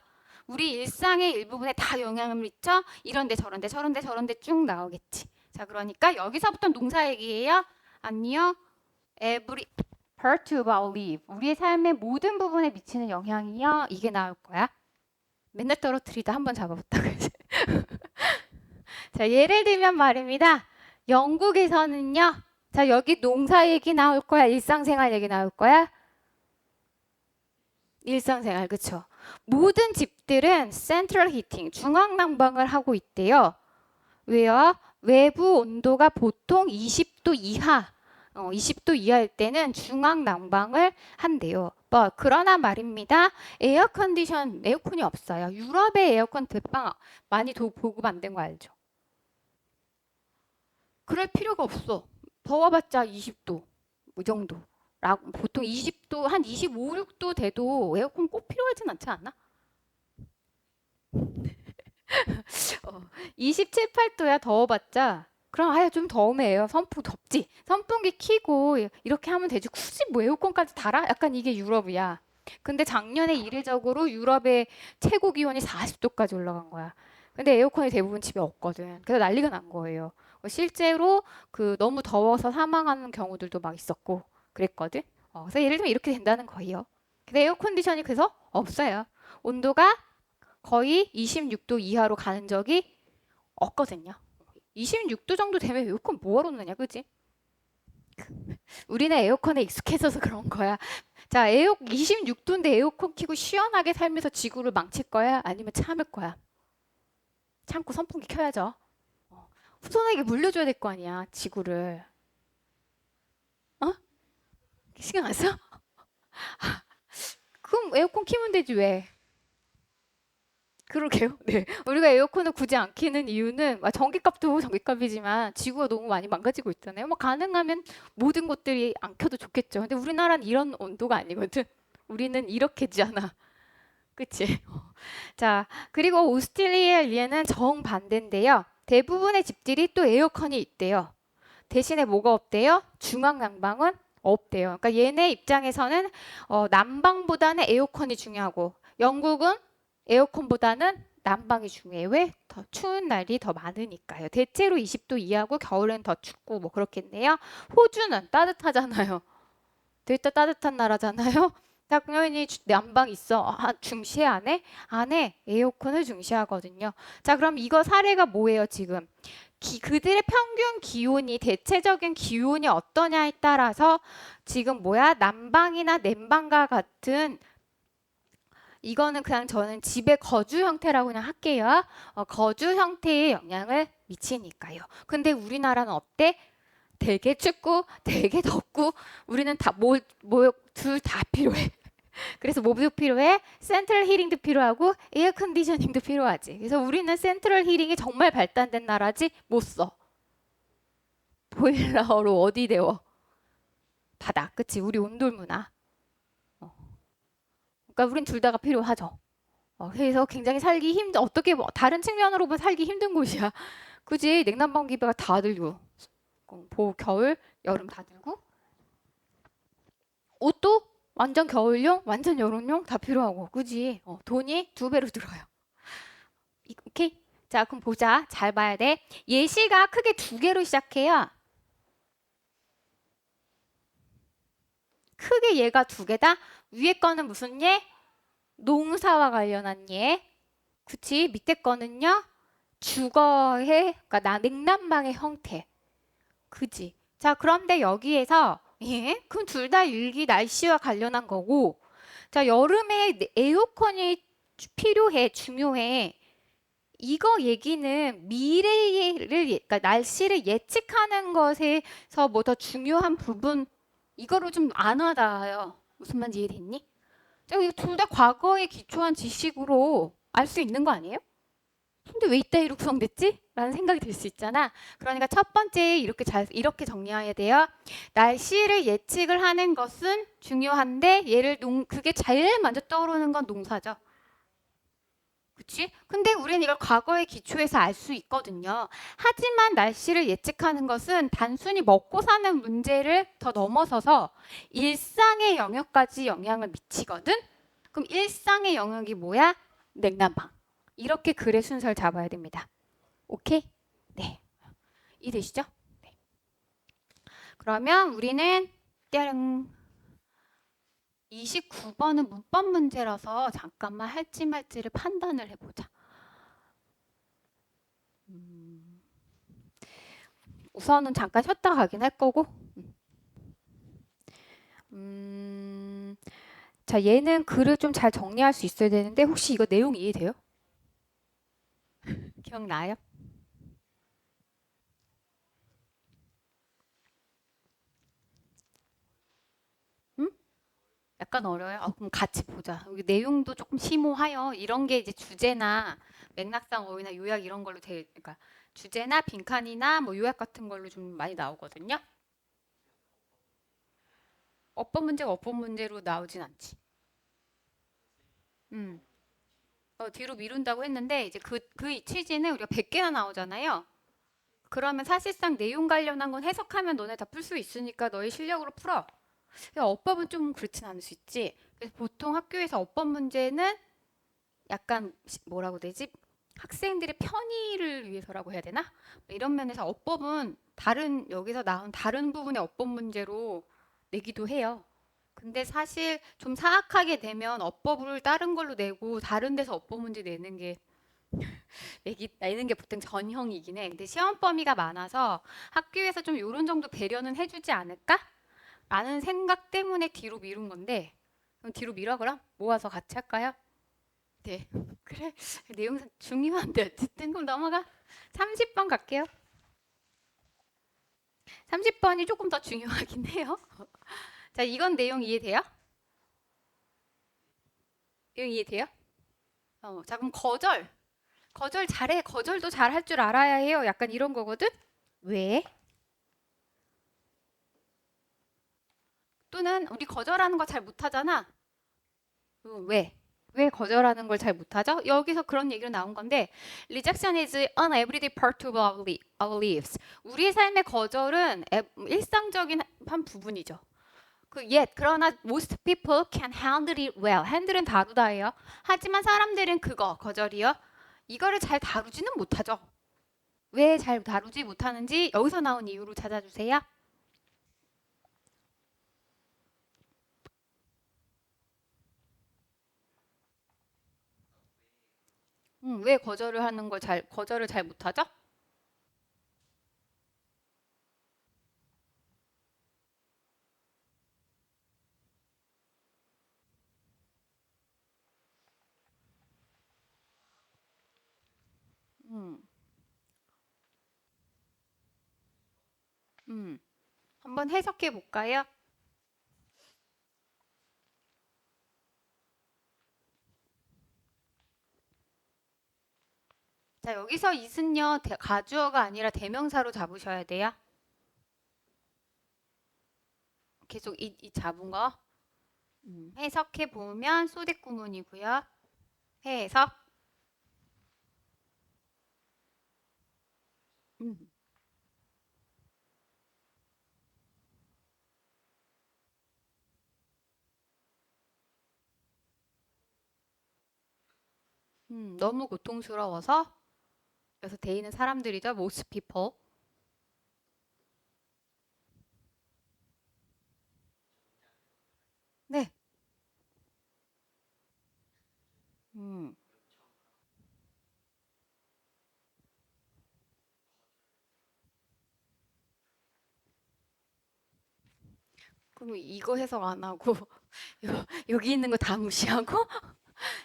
S1: 우리 일상의 일부분에 다 영향을 미쳐. 이런데 저런데 저런데 저런데 쭉 나오겠지. 자, 그러니까 여기서부터 농사 얘기예요. 아니요. Every part of our life. 우리의 삶의 모든 부분에 미치는 영향이요. 이게 나올 거야. 맨날 떨어뜨리다 한번 잡아봤다. 그지? 자, 예를 들면 말입니다. 영국에서는요. 자, 여기 농사 얘기 나올 거야? 일상생활 얘기 나올 거야? 일상생활, 그쵸? 모든 집들은 센트럴 히팅, 중앙난방을 하고 있대요. 왜요? 외부 온도가 보통 20도 이하. 20도 이하일 때는 중앙 난방을 한대요. 뭐 그러나 말입니다. 에어컨이 없어요. 유럽에 에어컨 대빵 많이 보급 안 된 거 알죠? 그럴 필요가 없어. 더워봤자 20도 이 정도. 라고 보통 20도 한 25, 6도 돼도 에어컨 꼭 필요하진 않지 않나? 27, 8도야 더워봤자. 그럼 아예 좀 더우면 선풍 덥지. 선풍기 켜고 이렇게 하면 되지. 굳이 뭐 에어컨까지 달아? 약간 이게 유럽이야. 근데 작년에 이례적으로 유럽의 최고 기온이 40도까지 올라간 거야. 근데 에어컨이 대부분 집에 없거든. 그래서 난리가 난 거예요. 실제로 그 너무 더워서 사망하는 경우들도 막 있었고 그랬거든. 그래서 예를 들면 이렇게 된다는 거예요. 근데 에어컨디션이 그래서 없어요. 온도가 거의 26도 이하로 가는 적이 없거든요. 26도 정도 되면 에어컨 뭐하러 넣냐, 그지? 우리는 에어컨에 익숙해져서 그런 거야. 자, 26도인데 에어컨 켜고 시원하게 살면서 지구를 망칠 거야? 아니면 참을 거야? 참고 선풍기 켜야죠. 후손에게 물려줘야 될 거 아니야, 지구를. 어? 신경 안 써? 그럼 에어컨 키면 되지, 왜? 그러게요. 네. 우리가 에어컨을 굳이 안 켜는 이유는 전기값도 전기값이지만 지구가 너무 많이 망가지고 있잖아요. 뭐 가능하면 모든 것들이 안 켜도 좋겠죠. 근데 우리나라는 이런 온도가 아니거든. 우리는 이렇게잖아. 그치? 자, 그리고 오스트레일리아는 정반대인데요. 대부분의 집들이 또 에어컨이 있대요. 대신에 뭐가 없대요? 중앙 난방은 없대요. 그러니까 얘네 입장에서는 난방보다는 에어컨이 중요하고 영국은 에어컨보다는 난방이 중요해요. 왜? 더 추운 날이 더 많으니까요. 대체로 20도 이하고 겨울엔 더 춥고 뭐 그렇겠네요. 호주는 따뜻하잖아요. 되게 따뜻한 나라잖아요. 당연히 난방 있어. 중시 안 해? 안 해. 에어컨을 중시하거든요. 자, 그럼 이거 사례가 뭐예요, 지금? 그들의 평균 기온이 대체적인 기온이 어떠냐에 따라서 지금 뭐야? 난방이나 냉방과 같은 이거는 그냥 저는 집의 거주 형태라고 그냥 할게요. 거주 형태에 영향을 미치니까요. 근데 우리나라는 어때? 되게 춥고 되게 덥고 우리는 둘 다 필요해. 그래서 뭐도 필요해? 센트럴 히팅도 필요하고 에어 컨디셔닝도 필요하지. 그래서 우리는 센트럴 히팅이 정말 발달된 나라지 못 써. 보일러로 어디 데워? 바다. 그치? 우리 온돌 문화. 어. 그러니까 우린 둘 다가 필요하죠. 그래서 굉장히 어떻게 다른 측면으로 보면 살기 힘든 곳이야. 그지? 냉난방기가 다 들고. 겨울, 여름 다 들고. 옷도 완전 겨울용, 완전 여름용 다 필요하고. 그지? 돈이 두 배로 들어요. 오케이? 자, 그럼 보자. 잘 봐야 돼. 예시가 크게 두 개로 시작해요. 크게 얘가 두 개다. 위에 거는 무슨 예? 농사와 관련한 예. 그치? 밑에 거는요? 주거의, 그러니까 냉난방의 형태. 그지? 자, 그런데 여기에서 예? 그럼 둘 다 일기 날씨와 관련한 거고. 자, 여름에 에어컨이 필요해, 중요해. 이거 얘기는 미래를, 그러니까 날씨를 예측하는 것에서 뭐 더 중요한 부분, 이거를 좀 안 와닿아요. 무슨 말인지 이해됐니? 자, 이거 둘 다 과거에 기초한 지식으로 알 수 있는 거 아니에요? 근데 왜 이따위로 구성됐지? 라는 생각이 들 수 있잖아. 그러니까 첫 번째 이렇게 정리해야 돼요. 날씨를 예측을 하는 것은 중요한데 그게 제일 먼저 떠오르는 건 농사죠. 그치? 근데 우리는 이걸 과거의 기초에서 알 수 있거든요. 하지만 날씨를 예측하는 것은 단순히 먹고 사는 문제를 더 넘어서서 일상의 영역까지 영향을 미치거든? 그럼 일상의 영역이 뭐야? 냉난방. 이렇게 글의 순서를 잡아야 됩니다. 오케이? 네. 이해되시죠? 네. 그러면 우리는 띠아릉 29번은 문법 문제라서 잠깐만 할지 말지를 판단을 해보자. 우선은 잠깐 쉬었다 가긴 할 거고. 자, 얘는 글을 좀 잘 정리할 수 있어야 되는데 혹시 이거 내용 이해돼요? 기억나요? 약간 어려워요. 그럼 같이 보자. 여기 내용도 조금 심오하여 이런 게 이제 주제나 맥락상 어휘나 요약 이런 걸로 그러니까 주제나 빈칸이나 뭐 요약 같은 걸로 좀 많이 나오거든요. 어법 문제가 어법 문제로 나오진 않지. 음. 뒤로 미룬다고 했는데 이제 그 취지는 우리가 100개나 나오잖아요. 그러면 사실상 내용 관련한 건 해석하면 너네 다 풀 수 있으니까 너희 실력으로 풀어. 그러니까 어법은 좀 그렇진 않을 수 있지. 그래서 보통 학교에서 어법 문제는 약간 뭐라고 되지? 학생들의 편의를 위해서라고 해야 되나? 이런 면에서 어법은 다른 여기서 나온 다른 부분의 어법 문제로 내기도 해요. 근데 사실 좀 사악하게 되면 어법을 다른 걸로 내고 다른 데서 어법 문제 내는 게 보통 전형이긴 해. 근데 시험 범위가 많아서 학교에서 좀 이런 정도 배려는 해주지 않을까? 라는 생각 때문에 뒤로 미룬 건데 그럼 뒤로 미뤄 그럼? 모아서 같이 할까요? 네. 그래. 내용 중요한데 어쨌든 그럼 넘어가. 30번 갈게요. 30번이 조금 더 중요하긴 해요. 자, 이건 내용 이해돼요? 내용 이해돼요? 자, 그럼 거절. 거절 잘해. 거절도 잘할 줄 알아야 해요. 약간 이런 거거든? 왜? 또는 우리 거절하는 거 잘 못하잖아. 왜? 왜 거절하는 걸 잘 못하죠? 여기서 그런 얘기로 나온 건데 rejection is an everyday part of our lives. 우리의 삶의 거절은 일상적인 한 부분이죠. 그러나 most people can handle it well. 핸들은 다루다예요. 하지만 사람들은 그거 거절이요. 이거를 잘 다루지는 못하죠. 왜 잘 다루지 못하는지 여기서 나온 이유로 찾아주세요. 왜 거절을 잘 못하죠? 음, 음. 한번 해석해 볼까요? 자, 여기서 is는요, 가주어가 아니라 대명사로 잡으셔야 돼요. 계속 이 잡은 거. 해석해 보면 소댓 구문이고요. 해석. 음, 너무 고통스러워서 그래서 대인은 사람들이죠. most people. 네. 음, 그럼 이거 해석 안 하고 여기 있는 거 다 무시하고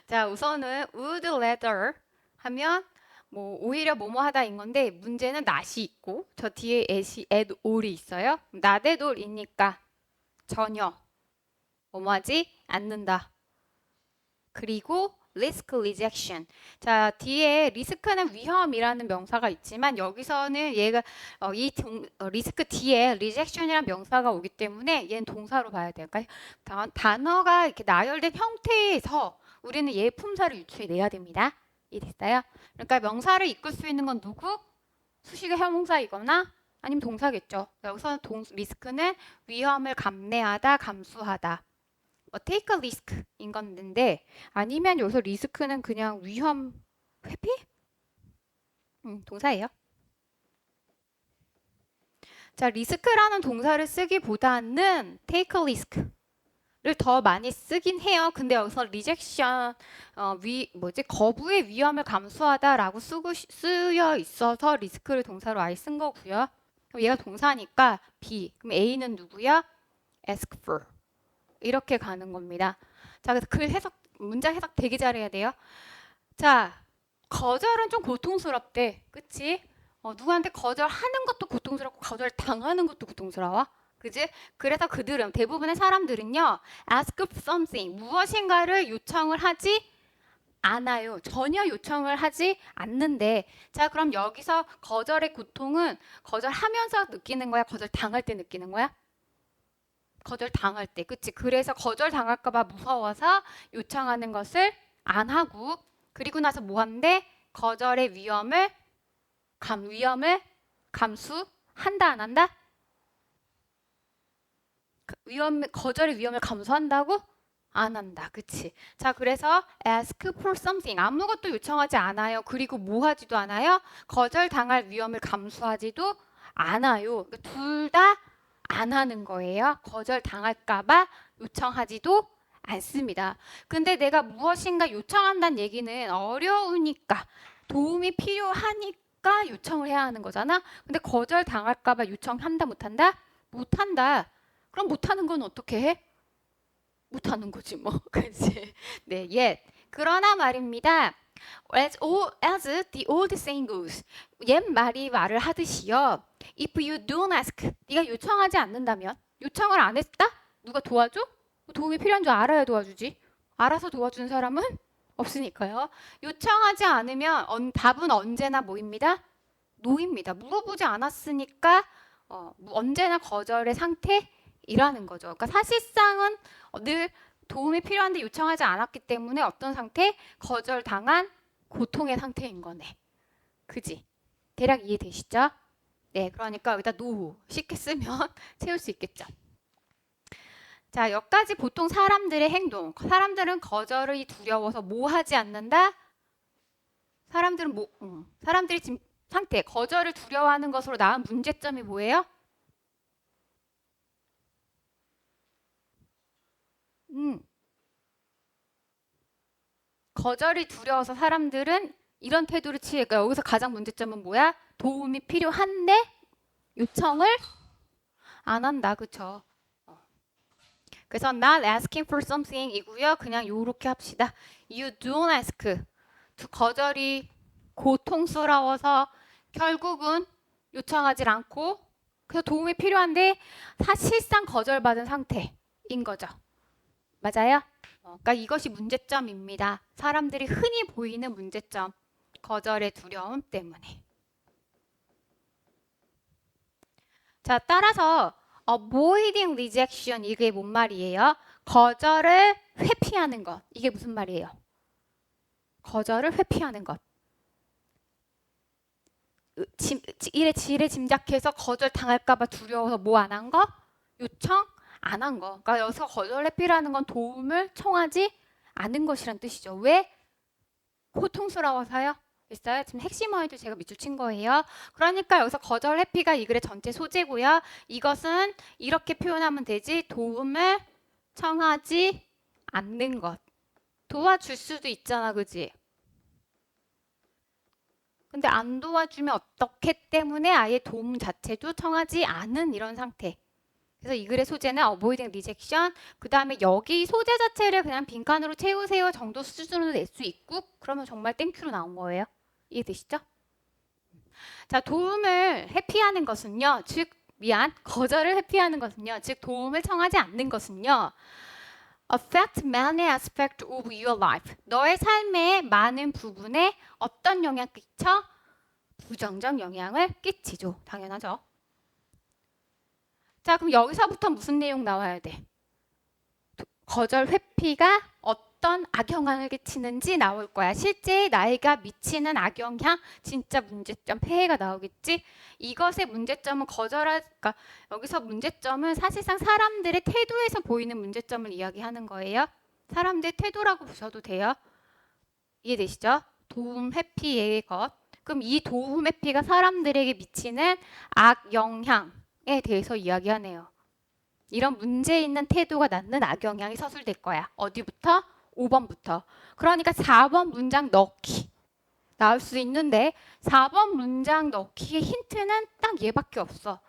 S1: 자, 우선은 would rather 하면 뭐 오히려 뭐뭐 하다인 건데 문제는 not이 있고 저 뒤에 at all이 있어요. not at all이니까 전혀 뭐뭐 하지 않는다. 그리고 risk rejection. 자, 뒤에 리스크는 위험이라는 명사가 있지만 여기서는 얘가 리스크 뒤에 rejection이라는 명사가 오기 때문에 얘는 동사로 봐야 돼요. 그러니까 단어가 이렇게 나열된 형태에서 우리는 얘의 품사를 유추해내야 됩니다. 이해됐어요? 그러니까 명사를 이끌 수 있는 건 누구? 수식의 형용사이거나 아니면 동사겠죠. 여기서 리스크는 위험을 감내하다, 감수하다. take a risk인 건데 아니면 여기서 리스크는 그냥 위험 회피? 동사예요. 자, 리스크라는 동사를 쓰기보다는 take a risk를 더 많이 쓰긴 해요. 근데 여기서 rejection 거부의 위험을 감수하다라고 쓰여 있어서 리스크를 동사로 아예 쓴 거고요. 그럼 얘가 동사니까 B. 그럼 A는 누구야? ask for. 이렇게 가는 겁니다. 자, 그래서 문장 해석 되게 잘해야 돼요. 자, 거절은 좀 고통스럽대. 그치? 누구한테 거절하는 것도 고통스럽고 거절 당하는 것도 고통스러워. 그지? 그래서 그들은 대부분의 사람들은요. ask for something 무엇인가를 요청을 하지 않아요. 전혀 요청을 하지 않는데 자 그럼 여기서 거절의 고통은 거절하면서 느끼는 거야? 거절당할 때 느끼는 거야? 거절당할 때 그치? 그래서 거절당할까 봐 무서워서 요청하는 것을 안 하고 그리고 나서 뭐 한대? 거절의 위험을 감수한다 안 한다? 거절의 위험을 감수한다고? 안 한다. 그치? 자, 그래서 ask for something. 아무것도 요청하지 않아요. 그리고 뭐 하지도 않아요? 거절당할 위험을 감수하지도 않아요. 둘 다 안 하는 거예요. 거절당할까봐 요청하지도 않습니다. 근데 내가 무엇인가 요청한다는 얘기는 어려우니까 도움이 필요하니까 요청을 해야 하는 거잖아. 근데 거절당할까봐 요청한다 못한다? 못한다. 그럼 못하는 건 어떻게 해? 못하는 거지 뭐. 그치? 네, yet. 그러나 말입니다. as the old saying goes. 옛 말이 말을 하듯이요. If you don't ask. 네가 요청하지 않는다면 요청을 안 했다? 누가 도와줘? 도움이 필요한 줄 알아야 도와주지. 알아서 도와주는 사람은 없으니까요. 요청하지 않으면 답은 언제나 뭐입니다? 노입니다. 물어보지 않았으니까 언제나 거절의 상태이라는 거죠. 그러니까 사실상은 늘 도움이 필요한데 요청하지 않았기 때문에 어떤 상태? 거절당한 고통의 상태인 거네. 그지? 대략 이해되시죠? 네, 그러니까 여기다 노 쉽게 쓰면 채울 수 있겠죠. 자, 여기까지 보통 사람들의 행동. 사람들은 거절이 두려워서 뭐 하지 않는다? 사람들이 지금 상태, 거절을 두려워하는 것으로 나온 문제점이 뭐예요? 거절이 두려워서 사람들은 이런 태도를 취해니까 여기서 가장 문제점은 뭐야? 도움이 필요한데 요청을 안 한다. 그쵸? 그래서 not asking for something 이고요. 그냥 요렇게 합시다. You don't ask. 거절이 고통스러워서 결국은 요청하지 않고 그래서 도움이 필요한데 사실상 거절받은 상태인 거죠. 맞아요? 그러니까 이것이 문제점입니다. 사람들이 흔히 보이는 문제점. 거절의 두려움 때문에. 자, 따라서 avoiding rejection 이게 뭔 말이에요? 거절을 회피하는 것. 이게 무슨 말이에요? 거절을 회피하는 것. 일에 짐작해서 거절 당할까봐 두려워서 뭐 안 한 거? 요청 안 한 거. 그러니까 여기서 거절 회피라는 건 도움을 청하지 않은 것이란 뜻이죠. 왜? 고통스러워서요? 있어요? 지금 핵심어에도 제가 밑줄 친 거예요. 그러니까 여기서 거절 회피가 이 글의 전체 소재고요. 이것은 이렇게 표현하면 되지. 도움을 청하지 않는 것. 도와줄 수도 있잖아, 그지? 근데 안 도와주면 어떻기 때문에 아예 도움 자체도 청하지 않은 이런 상태. 그래서 이 글의 소재는 avoiding rejection. 그 다음에 여기 소재 자체를 그냥 빈칸으로 채우세요 정도 수준으로 낼 수 있고 그러면 정말 땡큐로 나온 거예요. 이해되시죠? 자, 도움을 회피하는 것은요. 거절을 회피하는 것은요. 즉 도움을 청하지 않는 것은요. affect many aspects of your life. 너의 삶의 많은 부분에 어떤 영향을 끼쳐? 부정적 영향을 끼치죠. 당연하죠. 자, 그럼 여기서부터 무슨 내용 나와야 돼? 거절 회피가 어떤 악영향을 끼치는지 나올 거야. 실제 나이가 미치는 악영향, 진짜 문제점, 폐해가 나오겠지? 이것의 문제점은 그러니까 여기서 문제점은 사실상 사람들의 태도에서 보이는 문제점을 이야기하는 거예요. 사람들의 태도라고 보셔도 돼요. 이해되시죠? 도움 회피의 것. 그럼 이 도움 회피가 사람들에게 미치는 악영향에 대해서 이야기하네요. 이런 문제 있는 태도가 낳는 악영향이 서술될 거야. 어디부터? 5번부터. 그러니까 4번 문장 넣기 나올 수 있는데 4번 문장 넣기의 힌트는 딱 얘밖에 없어.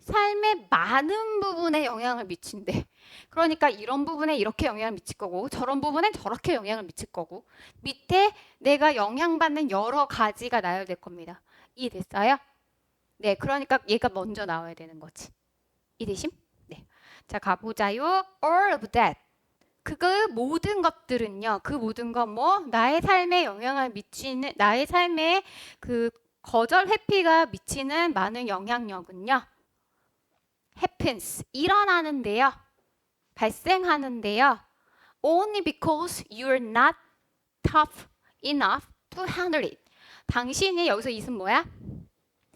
S1: 삶의 많은 부분에 영향을 미친대. 그러니까 이런 부분에 이렇게 영향을 미칠 거고 저런 부분엔 저렇게 영향을 미칠 거고 밑에 내가 영향받는 여러 가지가 나열될 겁니다. 이해됐어요? 네, 그러니까 얘가 먼저 나와야 되는 거지. 이해되심? 자, 가보자요. All of that. 그 모든 것들은요. 그 모든 건 뭐? 나의 삶에 영향을 미치는, 나의 삶에 그 거절 회피가 미치는 많은 영향력은요. happens. 일어나는데요. 발생하는데요. Only because you're not tough enough to handle it. 당신이 여기서 is은 뭐야?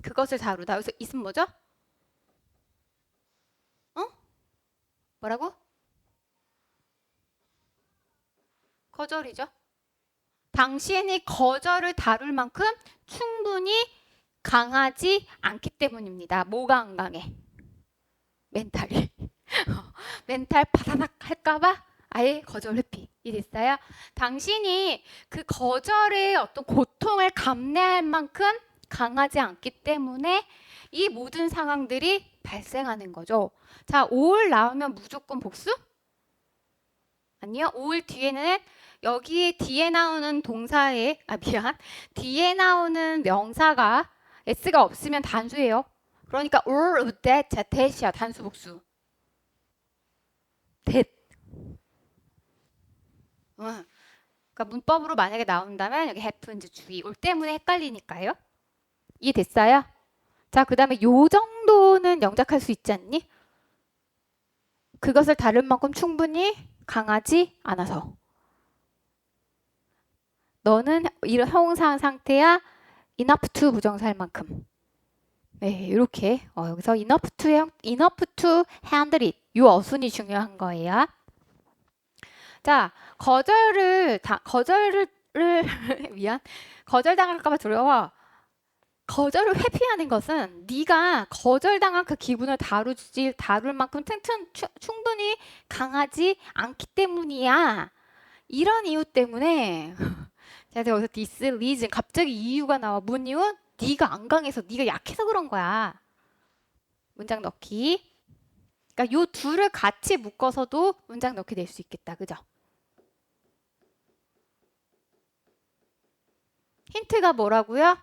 S1: 그것을 다루다. 여기서 is은 뭐죠? 어? 뭐라고? 거절이죠. 당신이 거절을 다룰 만큼 충분히 강하지 않기 때문입니다. 뭐가 안 강해? 멘탈이. 멘탈 바다닥 할까봐 아예 거절 회피. 이 됐어요? 당신이 그 거절의 어떤 고통을 감내할 만큼 강하지 않기 때문에 이 모든 상황들이 발생하는 거죠. 자, all 나오면 무조건 복수? 아니요. all 뒤에는 여기 뒤에 나오는 동사에 뒤에 나오는 명사가 s가 없으면 단수예요. 그러니까 all of that 자 that이야. 단수 복수. that. 그러니까 문법으로 만약에 나온다면 여기 happens 주의 올 때문에 헷갈리니까요. 이해됐어요? 자, 그 다음에 요 정도는 영작할 수 있지 않니? 그것을 다룰 만큼 충분히 강하지 않아서. 너는 이런 형용사 상태야 enough to 부정사할 만큼. 네, 이렇게 여기서 enough to handle it. 요 어순이 중요한 거예요. 자, 거절을 거절당할까 봐 두려워. 거절을 회피하는 것은 네가 거절당한 그 기분을 다룰 만큼 충분히 강하지 않기 때문이야. 이런 이유 때문에 제가 여기서 this reason 갑자기 이유가 나와. 뭔 이유? 네가 안 강해서 네가 약해서 그런 거야. 문장 넣기. 그러니까 요 둘을 같이 묶어서도 문장 넣게 될 수 있겠다. 그죠? 힌트가 뭐라고요?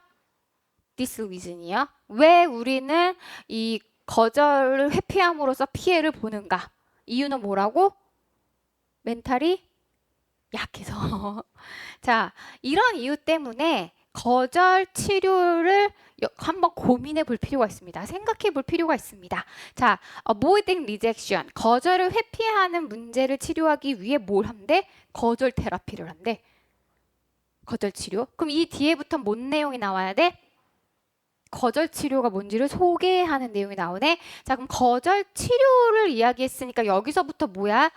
S1: this reason이요. 왜 우리는 이 거절을 회피함으로써 피해를 보는가? 이유는 뭐라고? 멘탈이 약해서. 자, 이런 이유 때문에 거절 치료를 한번 고민해 볼 필요가 있습니다. 생각해 볼 필요가 있습니다. 자, avoiding rejection. 거절을 회피하는 문제를 치료하기 위해 뭘 한대? 거절 테라피를 한대. 거절 치료. 그럼 이 뒤에부터 뭔 내용이 나와야 돼? 거절 치료가 뭔지를 소개하는 내용이 나오네. 자, 그럼 거절 치료를 이야기했으니까 여기서부터 뭐야?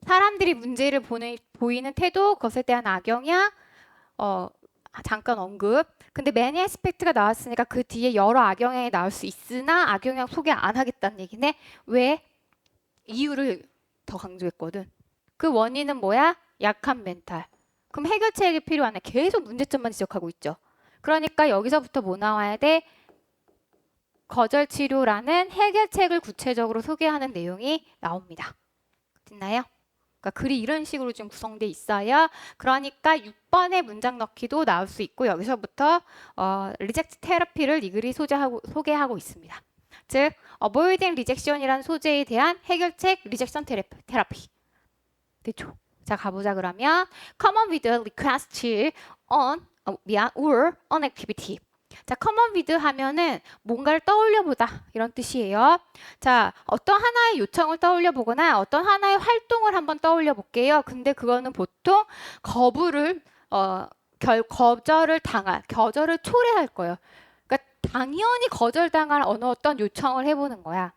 S1: 사람들이 문제를 보이는 태도, 그것에 대한 악영향, 잠깐 언급. 근데 many aspect가 나왔으니까 그 뒤에 여러 악영향이 나올 수 있으나 악영향 소개 안 하겠다는 얘기네. 왜? 이유를 더 강조했거든. 그 원인은 뭐야? 약한 멘탈. 그럼 해결책이 필요하네. 계속 문제점만 지적하고 있죠. 그러니까 여기서부터 뭐 나와야 돼? 거절 치료라는 해결책을 구체적으로 소개하는 내용이 나옵니다. 됐나요? 그러니까 글이 이런 식으로 좀 구성돼 있어요. 그러니까 6번의 문장 넣기도 나올 수 있고 여기서부터 리젝트 테라피를 이 글이 소개하고 있습니다. 즉 avoiding rejection이라는 소재에 대한 해결책 리젝션 테라피. 됐죠? 자, 가보자. 그러면 common with request on or on activity. 자, common with 하면은 뭔가를 떠올려 보다 이런 뜻이에요. 자, 어떤 하나의 요청을 떠올려 보거나 어떤 하나의 활동을 한번 떠올려 볼게요. 근데 그거는 보통 거절을 초래할 거예요. 그러니까 당연히 거절당할 어떤 요청을 해보는 거야.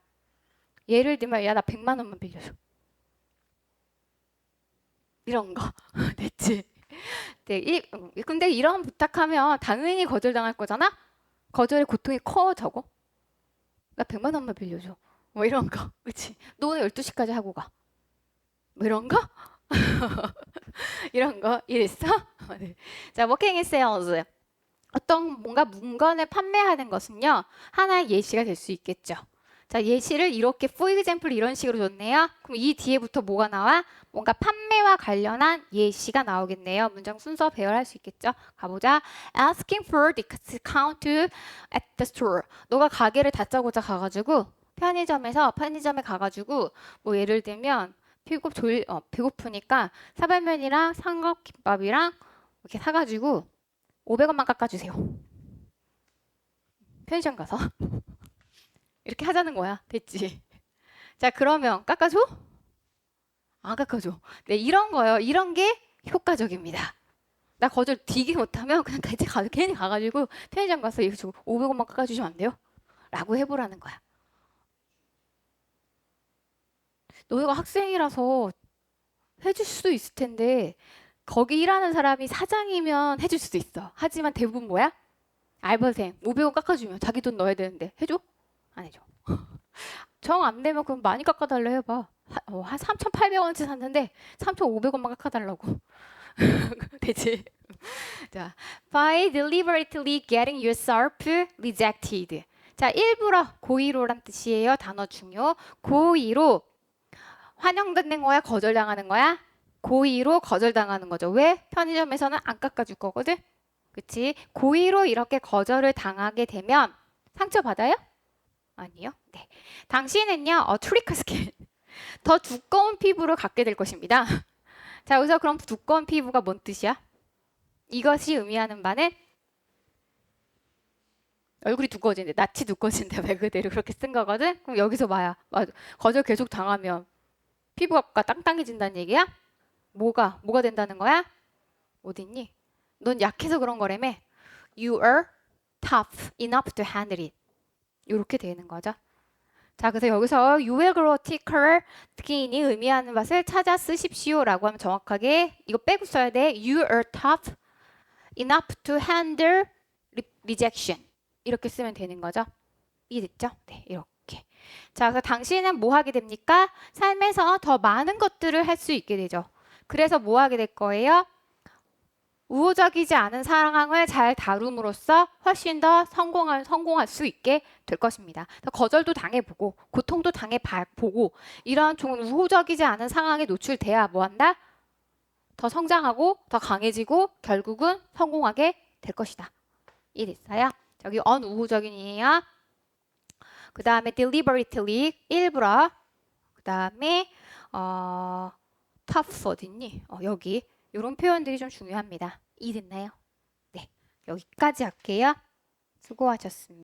S1: 예를 들면 야, 나 100만 원만 빌려줘. 이런 거. 됐지? 네, 근데 이런 부탁하면 당연히 거절당할 거잖아? 거절의 고통이 커, 저거? 나 100만 원만 빌려줘. 뭐 이런 거. 그치? 너 오늘 12시까지 하고 가. 뭐 이런 거? 이런 거. 이랬어? 네. 자, working in sales. 어떤 뭔가 물건을 판매하는 것은요. 하나의 예시가 될 수 있겠죠. 자, 예시를 이렇게 for example 이런 식으로 줬네요. 그럼 이 뒤에부터 뭐가 나와? 뭔가 판매와 관련한 예시가 나오겠네요. 문장 순서 배열할 수 있겠죠. 가보자. Asking for discount at the store. 너가 가게를 다짜고짜 가가지고 편의점에 가가지고 뭐 예를 들면 배고프니까 사발면이랑 삼각김밥이랑 이렇게 사가지고 500원만 깎아주세요. 편의점 가서 이렇게 하자는 거야. 됐지? 자, 그러면 깎아줘? 안 깎아줘. 네, 이런 거요. 이런 게 효과적입니다. 나 거절 되게 못하면 그냥 괜히 가가지고 편의점 가서 이거 저 500원만 깎아주시면 안 돼요? 라고 해보라는 거야. 너희가 학생이라서 해줄 수도 있을 텐데 거기 일하는 사람이 사장이면 해줄 수도 있어. 하지만 대부분 뭐야? 알바생 500원 깎아주면 자기 돈 넣어야 되는데 해줘? 안 해줘. 정 안 되면 그럼 많이 깎아달라 해봐. 한 3,800원치 샀는데 3,500원만 깎아달라고. 되지? 자, by deliberately getting yourself rejected. 자, 일부러 고의로란 뜻이에요. 단어 중요. 고의로 환영받는 거야? 거절당하는 거야? 고의로 거절당하는 거죠. 왜? 편의점에서는 안 깎아줄 거거든. 그치? 고의로 이렇게 거절을 당하게 되면 상처받아요? 아니요. 네. 당신은요, 트리커 스킨. 더 두꺼운 피부를 갖게 될 것입니다. 자, 여기서 그럼 두꺼운 피부가 뭔 뜻이야? 이것이 의미하는 바는 얼굴이 두꺼워지는데, 낯이 두꺼워진다. 말 그대로 그렇게 쓴 거거든? 그럼 여기서 봐야. 맞아. 거절 계속 당하면 피부가 땅땅해진다는 얘기야? 뭐가 된다는 거야? 어딨니? 넌 약해서 그런 거라며? You are tough enough to handle it. 이렇게 되는 거죠. 자, 그래서 여기서 you will grow thicker skin이 의미하는 것을 찾아 쓰십시오라고 하면 정확하게 이거 빼고 써야 돼. You are tough enough to handle rejection. 이렇게 쓰면 되는 거죠. 이해됐죠? 네, 이렇게. 자, 그래서 당신은 뭐 하게 됩니까? 삶에서 더 많은 것들을 할 수 있게 되죠. 그래서 뭐 하게 될 거예요? 우호적이지 않은 상황을 잘 다룸으로써 훨씬 더 성공할 수 있게 될 것입니다. 거절도 당해보고 고통도 당해보고 이런 좀 우호적이지 않은 상황에 노출돼야 뭐한다? 더 성장하고 더 강해지고 결국은 성공하게 될 것이다. 이해됐어요? 여기 un우호적인이에요. 그 다음에 deliberately 일부러 그 다음에 tough 어딨니? 여기 이런 표현들이 좀 중요합니다. 이해됐나요? 네, 여기까지 할게요. 수고하셨습니다.